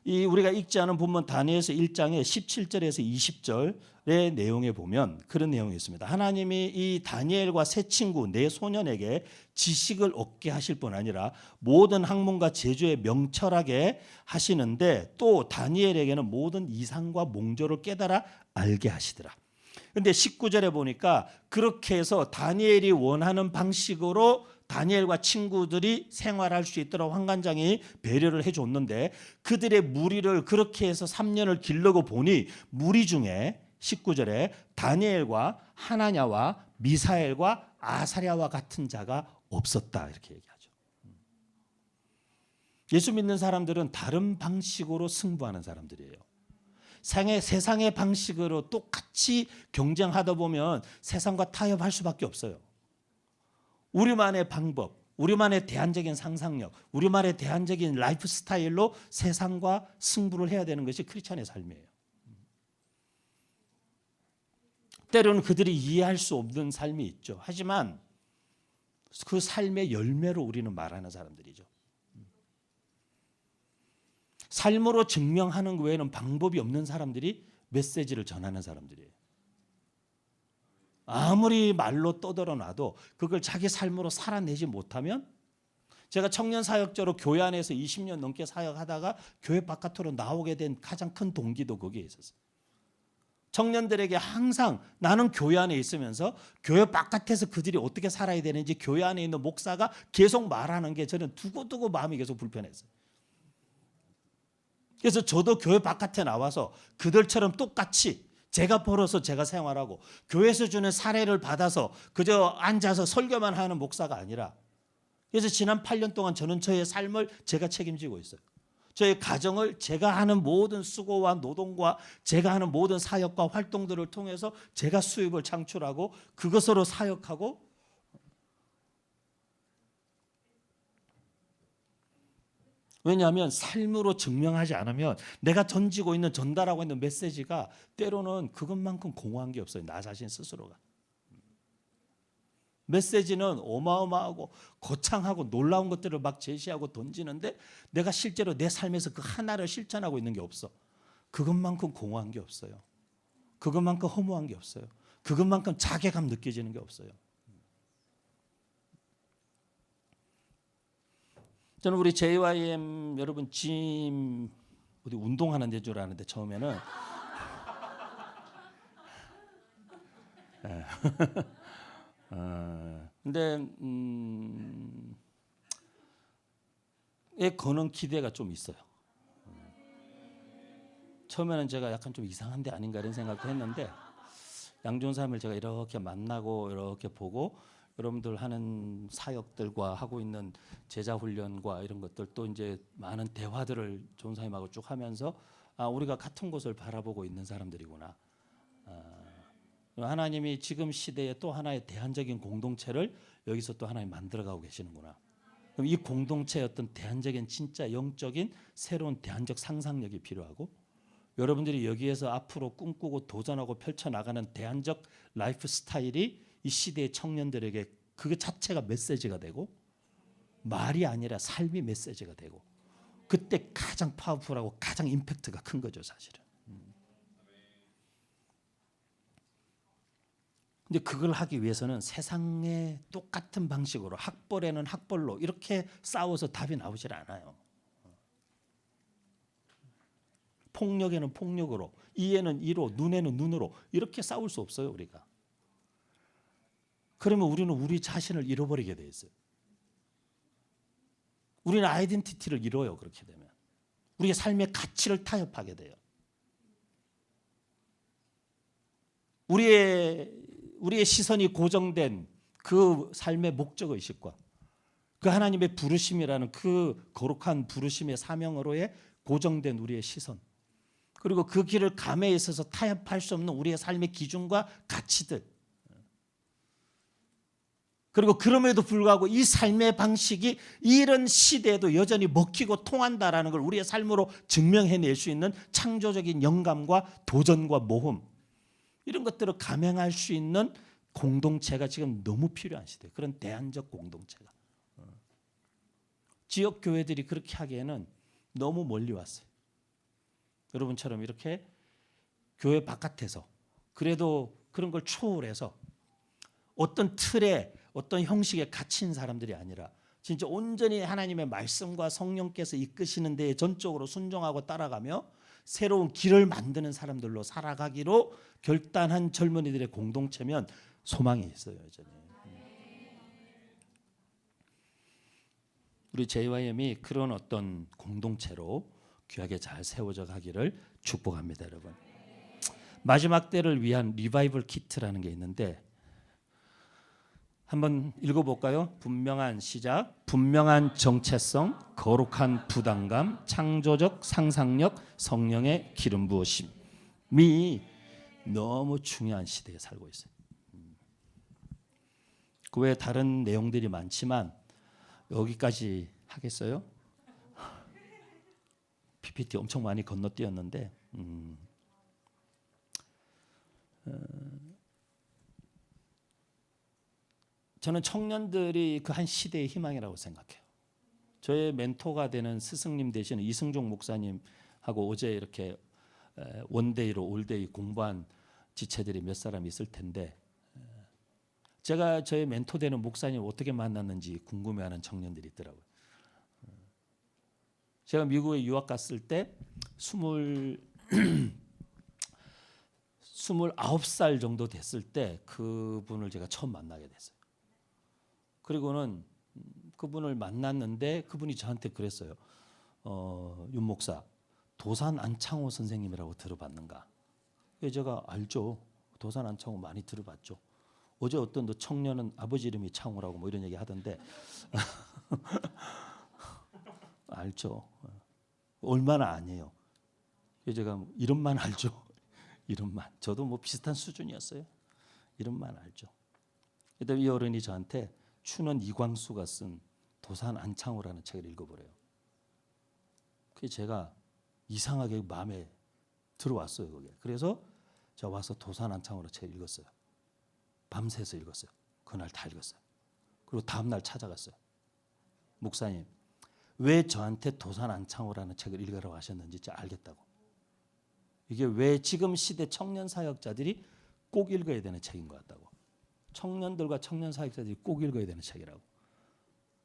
Speaker 1: 이 우리가 읽지 않은 본문 다니엘서 1장의 17절에서 20절의 내용에 보면 그런 내용이 있습니다. 하나님이 이 다니엘과 세 친구 네 소년에게 지식을 얻게 하실 뿐 아니라 모든 학문과 제주에 명철하게 하시는데 또 다니엘에게는 모든 이상과 몽조를 깨달아 알게 하시더라. 그런데 19절에 보니까 그렇게 해서 다니엘이 원하는 방식으로 다니엘과 친구들이 생활할 수 있도록 환관장이 배려를 해줬는데 그들의 무리를 그렇게 해서 3년을 기르고 보니 무리 중에 19절에 다니엘과 하나냐와 미사엘과 아사랴와 같은 자가 없었다 이렇게 얘기하죠. 예수 믿는 사람들은 다른 방식으로 승부하는 사람들이에요. 세상의 방식으로 똑같이 경쟁하다 보면 세상과 타협할 수밖에 없어요. 우리만의 방법, 우리만의 대안적인 상상력, 우리만의 대안적인 라이프 스타일로 세상과 승부를 해야 되는 것이 크리스찬의 삶이에요. 때로는 그들이 이해할 수 없는 삶이 있죠. 하지만 그 삶의 열매로 우리는 말하는 사람들이죠. 삶으로 증명하는 외에는 방법이 없는 사람들이 메시지를 전하는 사람들이에요. 아무리 말로 떠들어놔도 그걸 자기 삶으로 살아내지 못하면 제가 청년 사역자로 교회 안에서 20년 넘게 사역하다가 교회 바깥으로 나오게 된 가장 큰 동기도 거기에 있었어요. 청년들에게 항상 나는 교회 안에 있으면서 교회 바깥에서 그들이 어떻게 살아야 되는지 교회 안에 있는 목사가 계속 말하는 게 저는 두고두고 마음이 계속 불편했어요. 그래서 저도 교회 바깥에 나와서 그들처럼 똑같이 제가 벌어서 제가 생활하고 교회에서 주는 사례를 받아서 그저 앉아서 설교만 하는 목사가 아니라 그래서 지난 8년 동안 저는 저의 삶을 제가 책임지고 있어요. 저의 가정을 제가 하는 모든 수고와 노동과 제가 하는 모든 사역과 활동들을 통해서 제가 수입을 창출하고 그것으로 사역하고 왜냐하면 삶으로 증명하지 않으면 내가 던지고 있는 전달하고 있는 메시지가 때로는 그것만큼 공허한 게 없어요. 나 자신 스스로가. 메시지는 어마어마하고 거창하고 놀라운 것들을 막 제시하고 던지는데 내가 실제로 내 삶에서 그 하나를 실천하고 있는 게 없어. 그것만큼 공허한 게 없어요. 그것만큼 허무한 게 없어요. 그것만큼 자괴감 느껴지는 게 없어요. 저는 우리 JYM 여러분 짐 어디 운동하는 데 줄 아는데 처음에는 근데 에 거는 기대가 좀 있어요. 처음에는 제가 약간 좀 이상한 데 아닌가 이런 생각도 했는데 양존삼을 제가 이렇게 만나고 이렇게 보고 여러분들 하는 사역들과 하고 있는 제자 훈련과 이런 것들 또 이제 많은 대화들을 존사님하고 쭉 하면서 우리가 같은 곳을 바라보고 있는 사람들이구나. 하나님이 지금 시대에 또 하나의 대안적인 공동체를 여기서 또 하나님 만들어가고 계시는구나. 그럼 이 공동체의 어떤 대안적인 진짜 영적인 새로운 대안적 상상력이 필요하고 여러분들이 여기에서 앞으로 꿈꾸고 도전하고 펼쳐나가는 대안적 라이프 스타일이 이 시대의 청년들에게 그 자체가 메시지가 되고 말이 아니라 삶이 메시지가 되고 그때 가장 파워풀하고 가장 임팩트가 큰 거죠 사실은. 근데 그걸 하기 위해서는 세상의 똑같은 방식으로 학벌에는 학벌로 이렇게 싸워서 답이 나오질 않아요. 폭력에는 폭력으로, 이에는 이로, 눈에는 눈으로 이렇게 싸울 수 없어요 우리가. 그러면 우리는 우리 자신을 잃어버리게 돼 있어요. 우리는 아이덴티티를 잃어요. 그렇게 되면 우리의 삶의 가치를 타협하게 돼요. 우리의 시선이 고정된 그 삶의 목적의식과 그 하나님의 부르심이라는 그 거룩한 부르심의 사명으로의 고정된 우리의 시선, 그리고 그 길을 감에 있어서 타협할 수 없는 우리의 삶의 기준과 가치들, 그리고 그럼에도 불구하고 이 삶의 방식이 이런 시대에도 여전히 먹히고 통한다라는 걸 우리의 삶으로 증명해낼 수 있는 창조적인 영감과 도전과 모험, 이런 것들을 감행할 수 있는 공동체가 지금 너무 필요한 시대예요. 그런 대안적 공동체가. 지역 교회들이 그렇게 하기에는 너무 멀리 왔어요. 여러분처럼 이렇게 교회 바깥에서 그래도 그런 걸 초월해서 어떤 틀에 어떤 형식에 갇힌 사람들이 아니라 진짜 온전히 하나님의 말씀과 성령께서 이끄시는 데에 전적으로 순종하고 따라가며 새로운 길을 만드는 사람들로 살아가기로 결단한 젊은이들의 공동체면 소망이 있어요. 여전히. 우리 JYM이 그런 어떤 공동체로 귀하게 잘 세워져 가기를 축복합니다. 여러분. 마지막 때를 위한 리바이벌 키트라는 게 있는데 한번 읽어볼까요? 분명한 시작, 분명한 정체성, 거룩한 부담감, 창조적 상상력, 성령의 기름 부으심이 너무 중요한 시대에 살고 있어요. 그 외에 다른 내용들이 많지만 여기까지 하겠어요? PPT 엄청 많이 건너뛰었는데 저는 청년들이 그 한 시대의 희망이라고 생각해요. 저의 멘토가 되는 스승님 되시는 이승종 목사님하고 어제 이렇게 원데이로 올데이 공부한 지체들이 몇 사람 있을 텐데 제가 저의 멘토 되는 목사님 어떻게 만났는지 궁금해하는 청년들이 있더라고요. 제가 미국에 유학 갔을 때 29살 정도 됐을 때 그분을 제가 처음 만나게 됐어요. 그리고는 그분을 만났는데 그분이 저한테 그랬어요. 윤 목사, 도산 안창호 선생님이라고 들어봤는가? 제가 알죠. 도산 안창호 많이 들어봤죠. 어제 어떤 너 청년은 아버지 이름이 창호라고 뭐 이런 얘기 하던데 알죠. 얼마나 아니에요. 제가 이름만 알죠. 이름만. 저도 뭐 비슷한 수준이었어요. 이름만 알죠. 그다음에 이 어른이 저한테 춘원 이광수가 쓴 도산 안창호라는 책을 읽어보래요. 그게 제가 이상하게 마음에 들어왔어요. 그게. 그래서 제가 와서 도산 안창호라는 책을 읽었어요. 밤새서 읽었어요. 그날 다 읽었어요. 그리고 다음 날 찾아갔어요. 목사님, 왜 저한테 도산 안창호라는 책을 읽으라고 하셨는지 알겠다고. 이게 왜 지금 시대 청년 사역자들이 꼭 읽어야 되는 책인 것 같다고. 청년들과 청년 사역자들이 꼭 읽어야 되는 책이라고.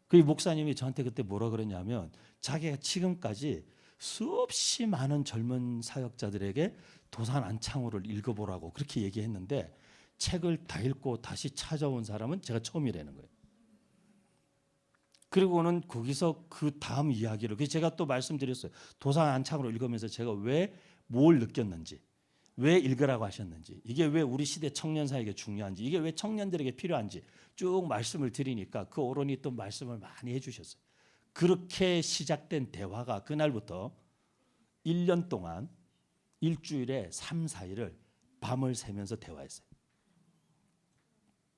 Speaker 1: 그 목사님이 저한테 그때 뭐라 그랬냐면 자기가 지금까지 수없이 많은 젊은 사역자들에게 도산 안창호를 읽어보라고 그렇게 얘기했는데 책을 다 읽고 다시 찾아온 사람은 제가 처음이라는 거예요. 그리고는 거기서 그 다음 이야기를 제가 또 말씀드렸어요. 도산 안창호를 읽으면서 제가 왜 뭘 느꼈는지, 왜 읽으라고 하셨는지, 이게 왜 우리 시대 청년 사역에 중요한지, 이게 왜 청년들에게 필요한지 쭉 말씀을 드리니까 그 어른이 또 말씀을 많이 해주셨어요. 그렇게 시작된 대화가 그날부터 1년 동안 일주일에 3, 4일을 밤을 새면서 대화했어요.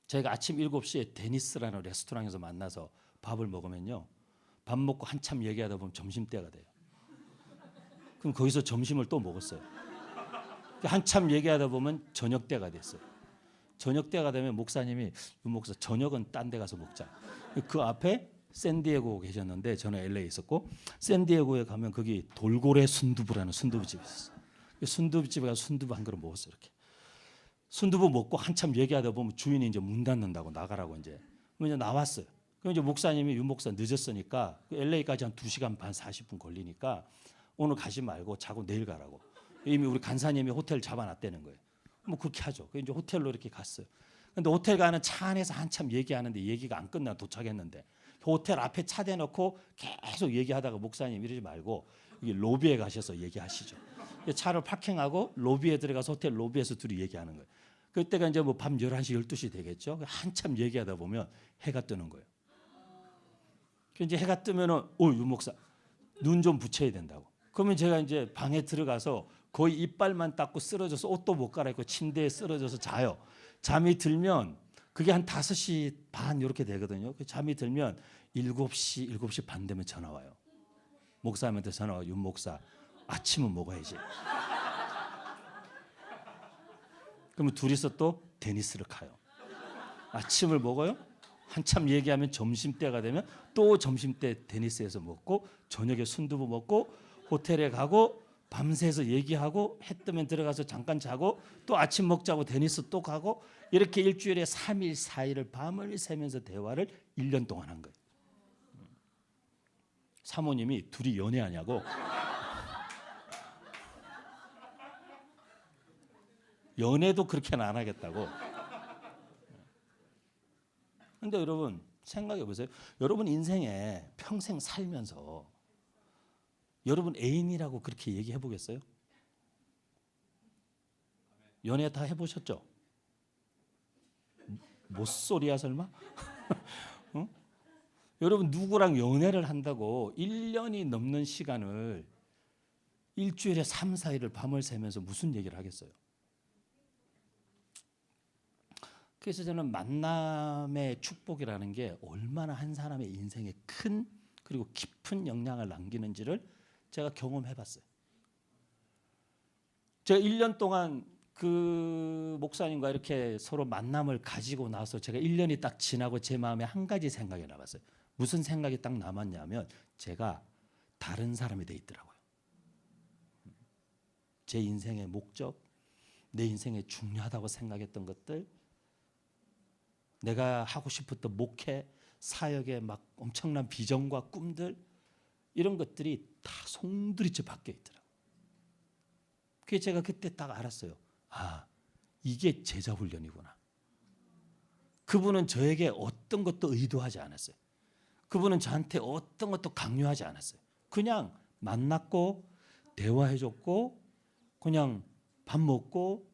Speaker 1: 저희가 아침 7시에 데니스라는 레스토랑에서 만나서 밥을 먹으면요, 밥 먹고 한참 얘기하다 보면 점심때가 돼요. 그럼 거기서 점심을 또 먹었어요. 한참 얘기하다 보면 저녁때가 됐어요. 저녁때가 되면 목사님이 윤 목사 저녁은 딴 데 가서 먹자. 그 앞에 샌디에고 계셨는데 저는 LA에 있었고 샌디에고에 가면 거기 돌고래 순두부라는 순두부집이 있었어요. 순두부집에 가서 순두부 한 그릇 먹었어요. 이렇게 순두부 먹고 한참 얘기하다 보면 주인이 이제 문 닫는다고 나가라고 이제 나왔어요. 그럼 이제 목사님이 윤 목사 늦었으니까 LA까지 한 2시간 반 40분 걸리니까 오늘 가지 말고 자고 내일 가라고. 이미 우리 간사님이 호텔 잡아놨다는 거예요. 뭐 그렇게 하죠. 이제 호텔로 이렇게 갔어요. 근데 호텔 가는 차 안에서 한참 얘기하는데 얘기가 안 끝나 도착했는데 호텔 앞에 차 대놓고 계속 얘기하다가 목사님 이러지 말고 여기 로비에 가셔서 얘기하시죠. 차를 파킹하고 로비에 들어가서 호텔 로비에서 둘이 얘기하는 거예요. 그때가 이제 뭐 밤 11시, 12시 되겠죠. 한참 얘기하다 보면 해가 뜨는 거예요. 이제 해가 뜨면은 유 목사 눈 좀 붙여야 된다고. 그러면 제가 이제 방에 들어가서 거의 이빨만 닦고 쓰러져서 옷도 못 갈아입고 침대에 쓰러져서 자요. 잠이 들면 그게 한 5시 반 이렇게 되거든요. 잠이 들면 7시, 7시 반 되면 전화 와요. 목사님한테 전화 와요. 윤 목사 아침은 먹어야지. 그러면 둘이서 또 테니스를 가요. 아침을 먹어요. 한참 얘기하면 점심때가 되면 또 점심때 테니스에서 먹고 저녁에 순두부 먹고 호텔에 가고 밤새서 얘기하고 해 뜨면 들어가서 잠깐 자고 또 아침 먹자고 테니스 또 가고 이렇게 일주일에 3일 4일을 밤을 새면서 대화를 1년 동안 한 거예요. 사모님이 둘이 연애하냐고. 연애도 그렇게는 안 하겠다고. 근데 여러분 생각해 보세요. 여러분 인생에 평생 살면서 여러분 애인이라고 그렇게 얘기해 보겠어요? 연애 다 해보셨죠? 못소리야 설마? 어? 여러분 누구랑 연애를 한다고 1년이 넘는 시간을 일주일에 3, 4일을 밤을 새면서 무슨 얘기를 하겠어요? 그래서 저는 만남의 축복이라는 게 얼마나 한 사람의 인생에 큰 그리고 깊은 영향을 남기는지를 제가 경험해봤어요. 제가 1년 동안 그 목사님과 이렇게 서로 만남을 가지고 나서 제가 1년이 딱 지나고 제 마음에 한 가지 생각이 남았어요. 무슨 생각이 딱 남았냐면 제가 다른 사람이 돼 있더라고요. 제 인생의 목적, 내 인생에 중요하다고 생각했던 것들, 내가 하고 싶었던 목회, 사역의 막 엄청난 비전과 꿈들 이런 것들이 다 송두리째 바뀌어 있더라고요. 그게 제가 그때 딱 알았어요. 아, 이게 제자 훈련이구나. 그분은 저에게 어떤 것도 의도하지 않았어요. 그분은 저한테 어떤 것도 강요하지 않았어요. 그냥 만났고 대화해줬고 그냥 밥 먹고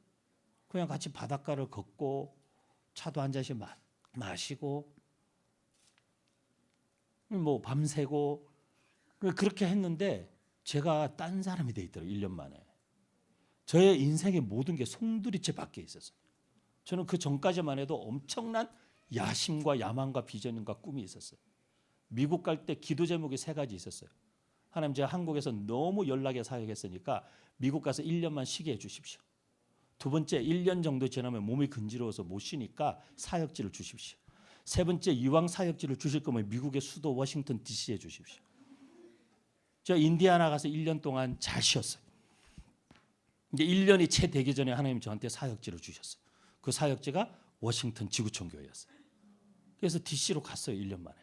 Speaker 1: 그냥 같이 바닷가를 걷고 차도 한 잔씩 마시고 뭐 밤새고 그렇게 했는데 제가 딴 사람이 돼 있더라고요. 1년 만에. 저의 인생의 모든 게 송두리째 바뀌어 있었어요. 저는 그 전까지만 해도 엄청난 야심과 야망과 비전과 꿈이 있었어요. 미국 갈 때 기도 제목이 3가지 있었어요. 하나님 제가 한국에서 너무 연락에 사역했으니까 미국 가서 1년만 쉬게 해 주십시오. 두 번째 1년 정도 지나면 몸이 근지러워서 못 쉬니까 사역지를 주십시오. 세 번째 이왕 사역지를 주실 거면 미국의 수도 워싱턴 DC에 주십시오. 제가 인디아나 가서 1년 동안 잘 쉬었어요. 이제 1년이 채 되기 전에 하나님 저한테 사역지를 주셨어요. 그 사역지가 워싱턴 지구촌 교회였어요. 그래서 DC로 갔어요. 1년 만에.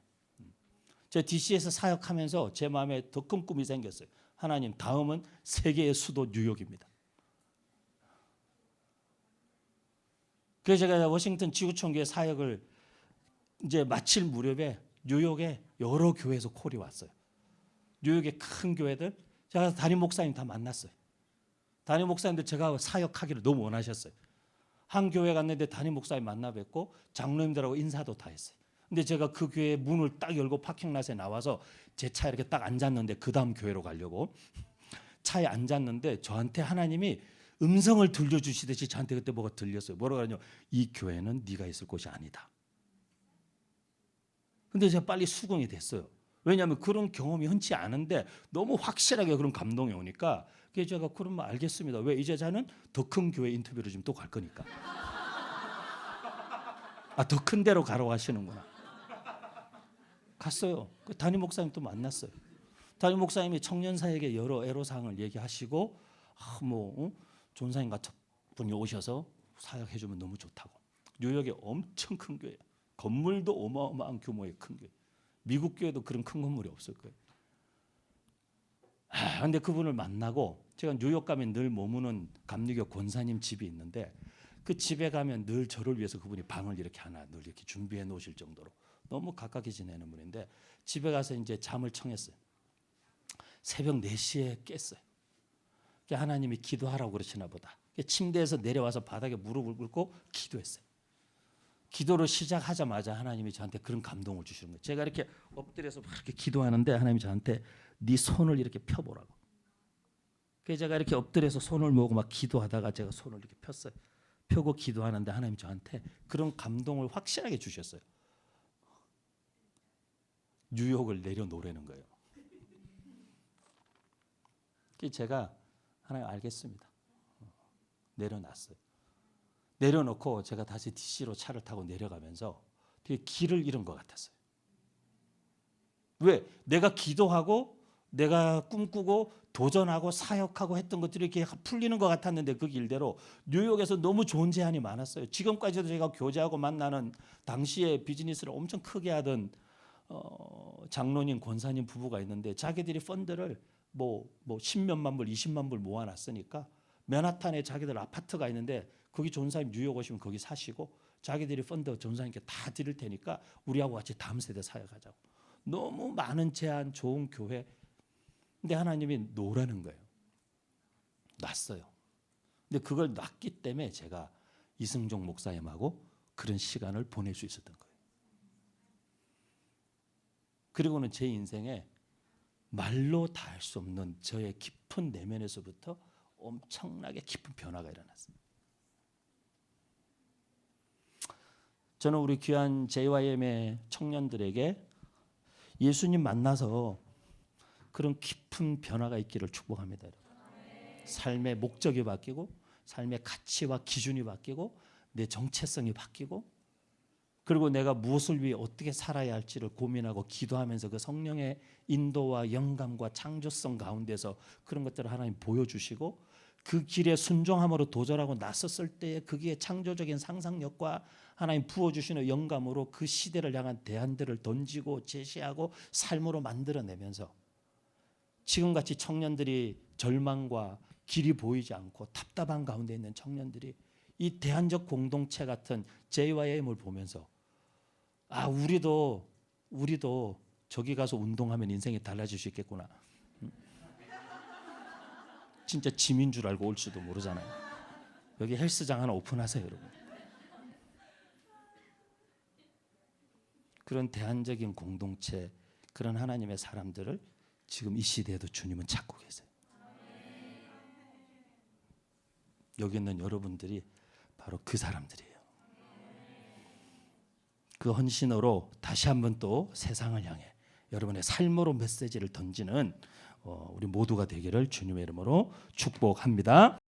Speaker 1: 제가 DC에서 사역하면서 제 마음에 더 큰 꿈이 생겼어요. 하나님 다음은 세계의 수도 뉴욕입니다. 그래서 제가 워싱턴 지구촌 교회 사역을 이제 마칠 무렵에 뉴욕에 여러 교회에서 콜이 왔어요. 뉴욕의 큰 교회들 제가 담임 목사님 다 만났어요. 담임 목사님들 제가 사역하기를 너무 원하셨어요. 한 교회 갔는데 담임 목사님 만나 뵙고 장로님들하고 인사도 다 했어요. 근데 제가 그 교회 문을 딱 열고 파킹랏에 나와서 제 차에 이렇게 딱 앉았는데 그 다음 교회로 가려고 차에 앉았는데 저한테 하나님이 음성을 들려주시듯이 저한테 그때 뭐가 들렸어요. 뭐라고 하냐면 이 교회는 네가 있을 곳이 아니다. 근데 제가 빨리 수긍이 됐어요. 왜냐하면 그런 경험이 흔치 않은데 너무 확실하게 그런 감동이 오니까 그래서 제가 그러면 알겠습니다. 왜 이제 저는 더 큰 교회 인터뷰를 지금 또 갈 거니까. 아, 더 큰 데로 가라고 하시는구나. 갔어요. 그 담임 목사님 또 만났어요. 담임 목사님이 청년사역의 여러 애로사항을 얘기하시고 존사님 같은 분이 오셔서 사역해주면 너무 좋다고. 뉴욕에 엄청 큰 교회, 건물도 어마어마한 규모의 큰 교회. 미국 교회도 그런 큰 건물이 없을 거예요. 그런데 그분을 만나고 제가 뉴욕 가면 늘 머무는 감리교 권사님 집이 있는데 그 집에 가면 늘 저를 위해서 그분이 방을 이렇게 하나 늘 이렇게 준비해 놓으실 정도로 너무 가깝게 지내는 분인데 집에 가서 이제 잠을 청했어요. 새벽 4시에 깼어요. 하나님이 기도하라고 그러시나 보다. 침대에서 내려와서 바닥에 무릎을 꿇고 기도했어요. 기도를 시작하자마자 하나님이 저한테 그런 감동을 주시는 거예요. 제가 이렇게 엎드려서 막 이렇게 기도하는데 하나님이 저한테 네 손을 이렇게 펴보라고. 그래서 제가 이렇게 엎드려서 손을 모으고 막 기도하다가 제가 손을 이렇게 폈어요. 펴고 기도하는데 하나님이 저한테 그런 감동을 확실하게 주셨어요. 뉴욕을 내려놓으라는 거예요. 그래서 제가 하나님 알겠습니다. 내려놨어요. 내려놓고 제가 다시 DC로 차를 타고 내려가면서 되게 길을 잃은 것 같았어요. 왜? 내가 기도하고 내가 꿈꾸고 도전하고 사역하고 했던 것들이 이렇게 풀리는 것 같았는데 그 길대로 뉴욕에서 너무 좋은 제안이 많았어요. 지금까지도 제가 교제하고 만나는 당시에 비즈니스를 엄청 크게 하던 장로님, 권사님 부부가 있는데 자기들이 펀드를 뭐 10몇만 불, 20만 불 모아놨으니까 맨하탄에 자기들 아파트가 있는데 거기 전사님 뉴욕 오시면 거기 사시고 자기들이 펀드 전사님께 다 드릴 테니까 우리하고 같이 다음 세대 사역하자고. 너무 많은 제안, 좋은 교회. 근데 하나님이 놓으라는 거예요. 놨어요. 근데 그걸 놨기 때문에 제가 이승종 목사님하고 그런 시간을 보낼 수 있었던 거예요. 그리고는 제 인생에 말로 다 할 수 없는 저의 깊은 내면에서부터 엄청나게 깊은 변화가 일어났습니다. 저는 우리 귀한 JYM의 청년들에게 예수님 만나서 그런 깊은 변화가 있기를 축복합니다. 삶의 목적이 바뀌고 삶의 가치와 기준이 바뀌고 내 정체성이 바뀌고 그리고 내가 무엇을 위해 어떻게 살아야 할지를 고민하고 기도하면서 그 성령의 인도와 영감과 창조성 가운데서 그런 것들을 하나님 보여주시고 그 길에 순종함으로 도전하고 나섰을 때에 거기에 창조적인 상상력과 하나님 부어주시는 영감으로 그 시대를 향한 대안들을 던지고 제시하고 삶으로 만들어내면서 지금같이 청년들이 절망과 길이 보이지 않고 답답한 가운데 있는 청년들이 이 대안적 공동체 같은 JYM을 보면서 아 우리도 저기 가서 운동하면 인생이 달라질 수 있겠구나. 진짜 짐인 줄 알고 올지도 모르잖아요. 여기 헬스장 하나 오픈하세요, 여러분. 그런 대안적인 공동체, 그런 하나님의 사람들을 지금 이 시대에도 주님은 찾고 계세요. 여기 있는 여러분들이 바로 그 사람들이에요. 그 헌신으로 다시 한번 또 세상을 향해 여러분의 삶으로 메시지를 던지는 우리 모두가 되기를 주님의 이름으로 축복합니다.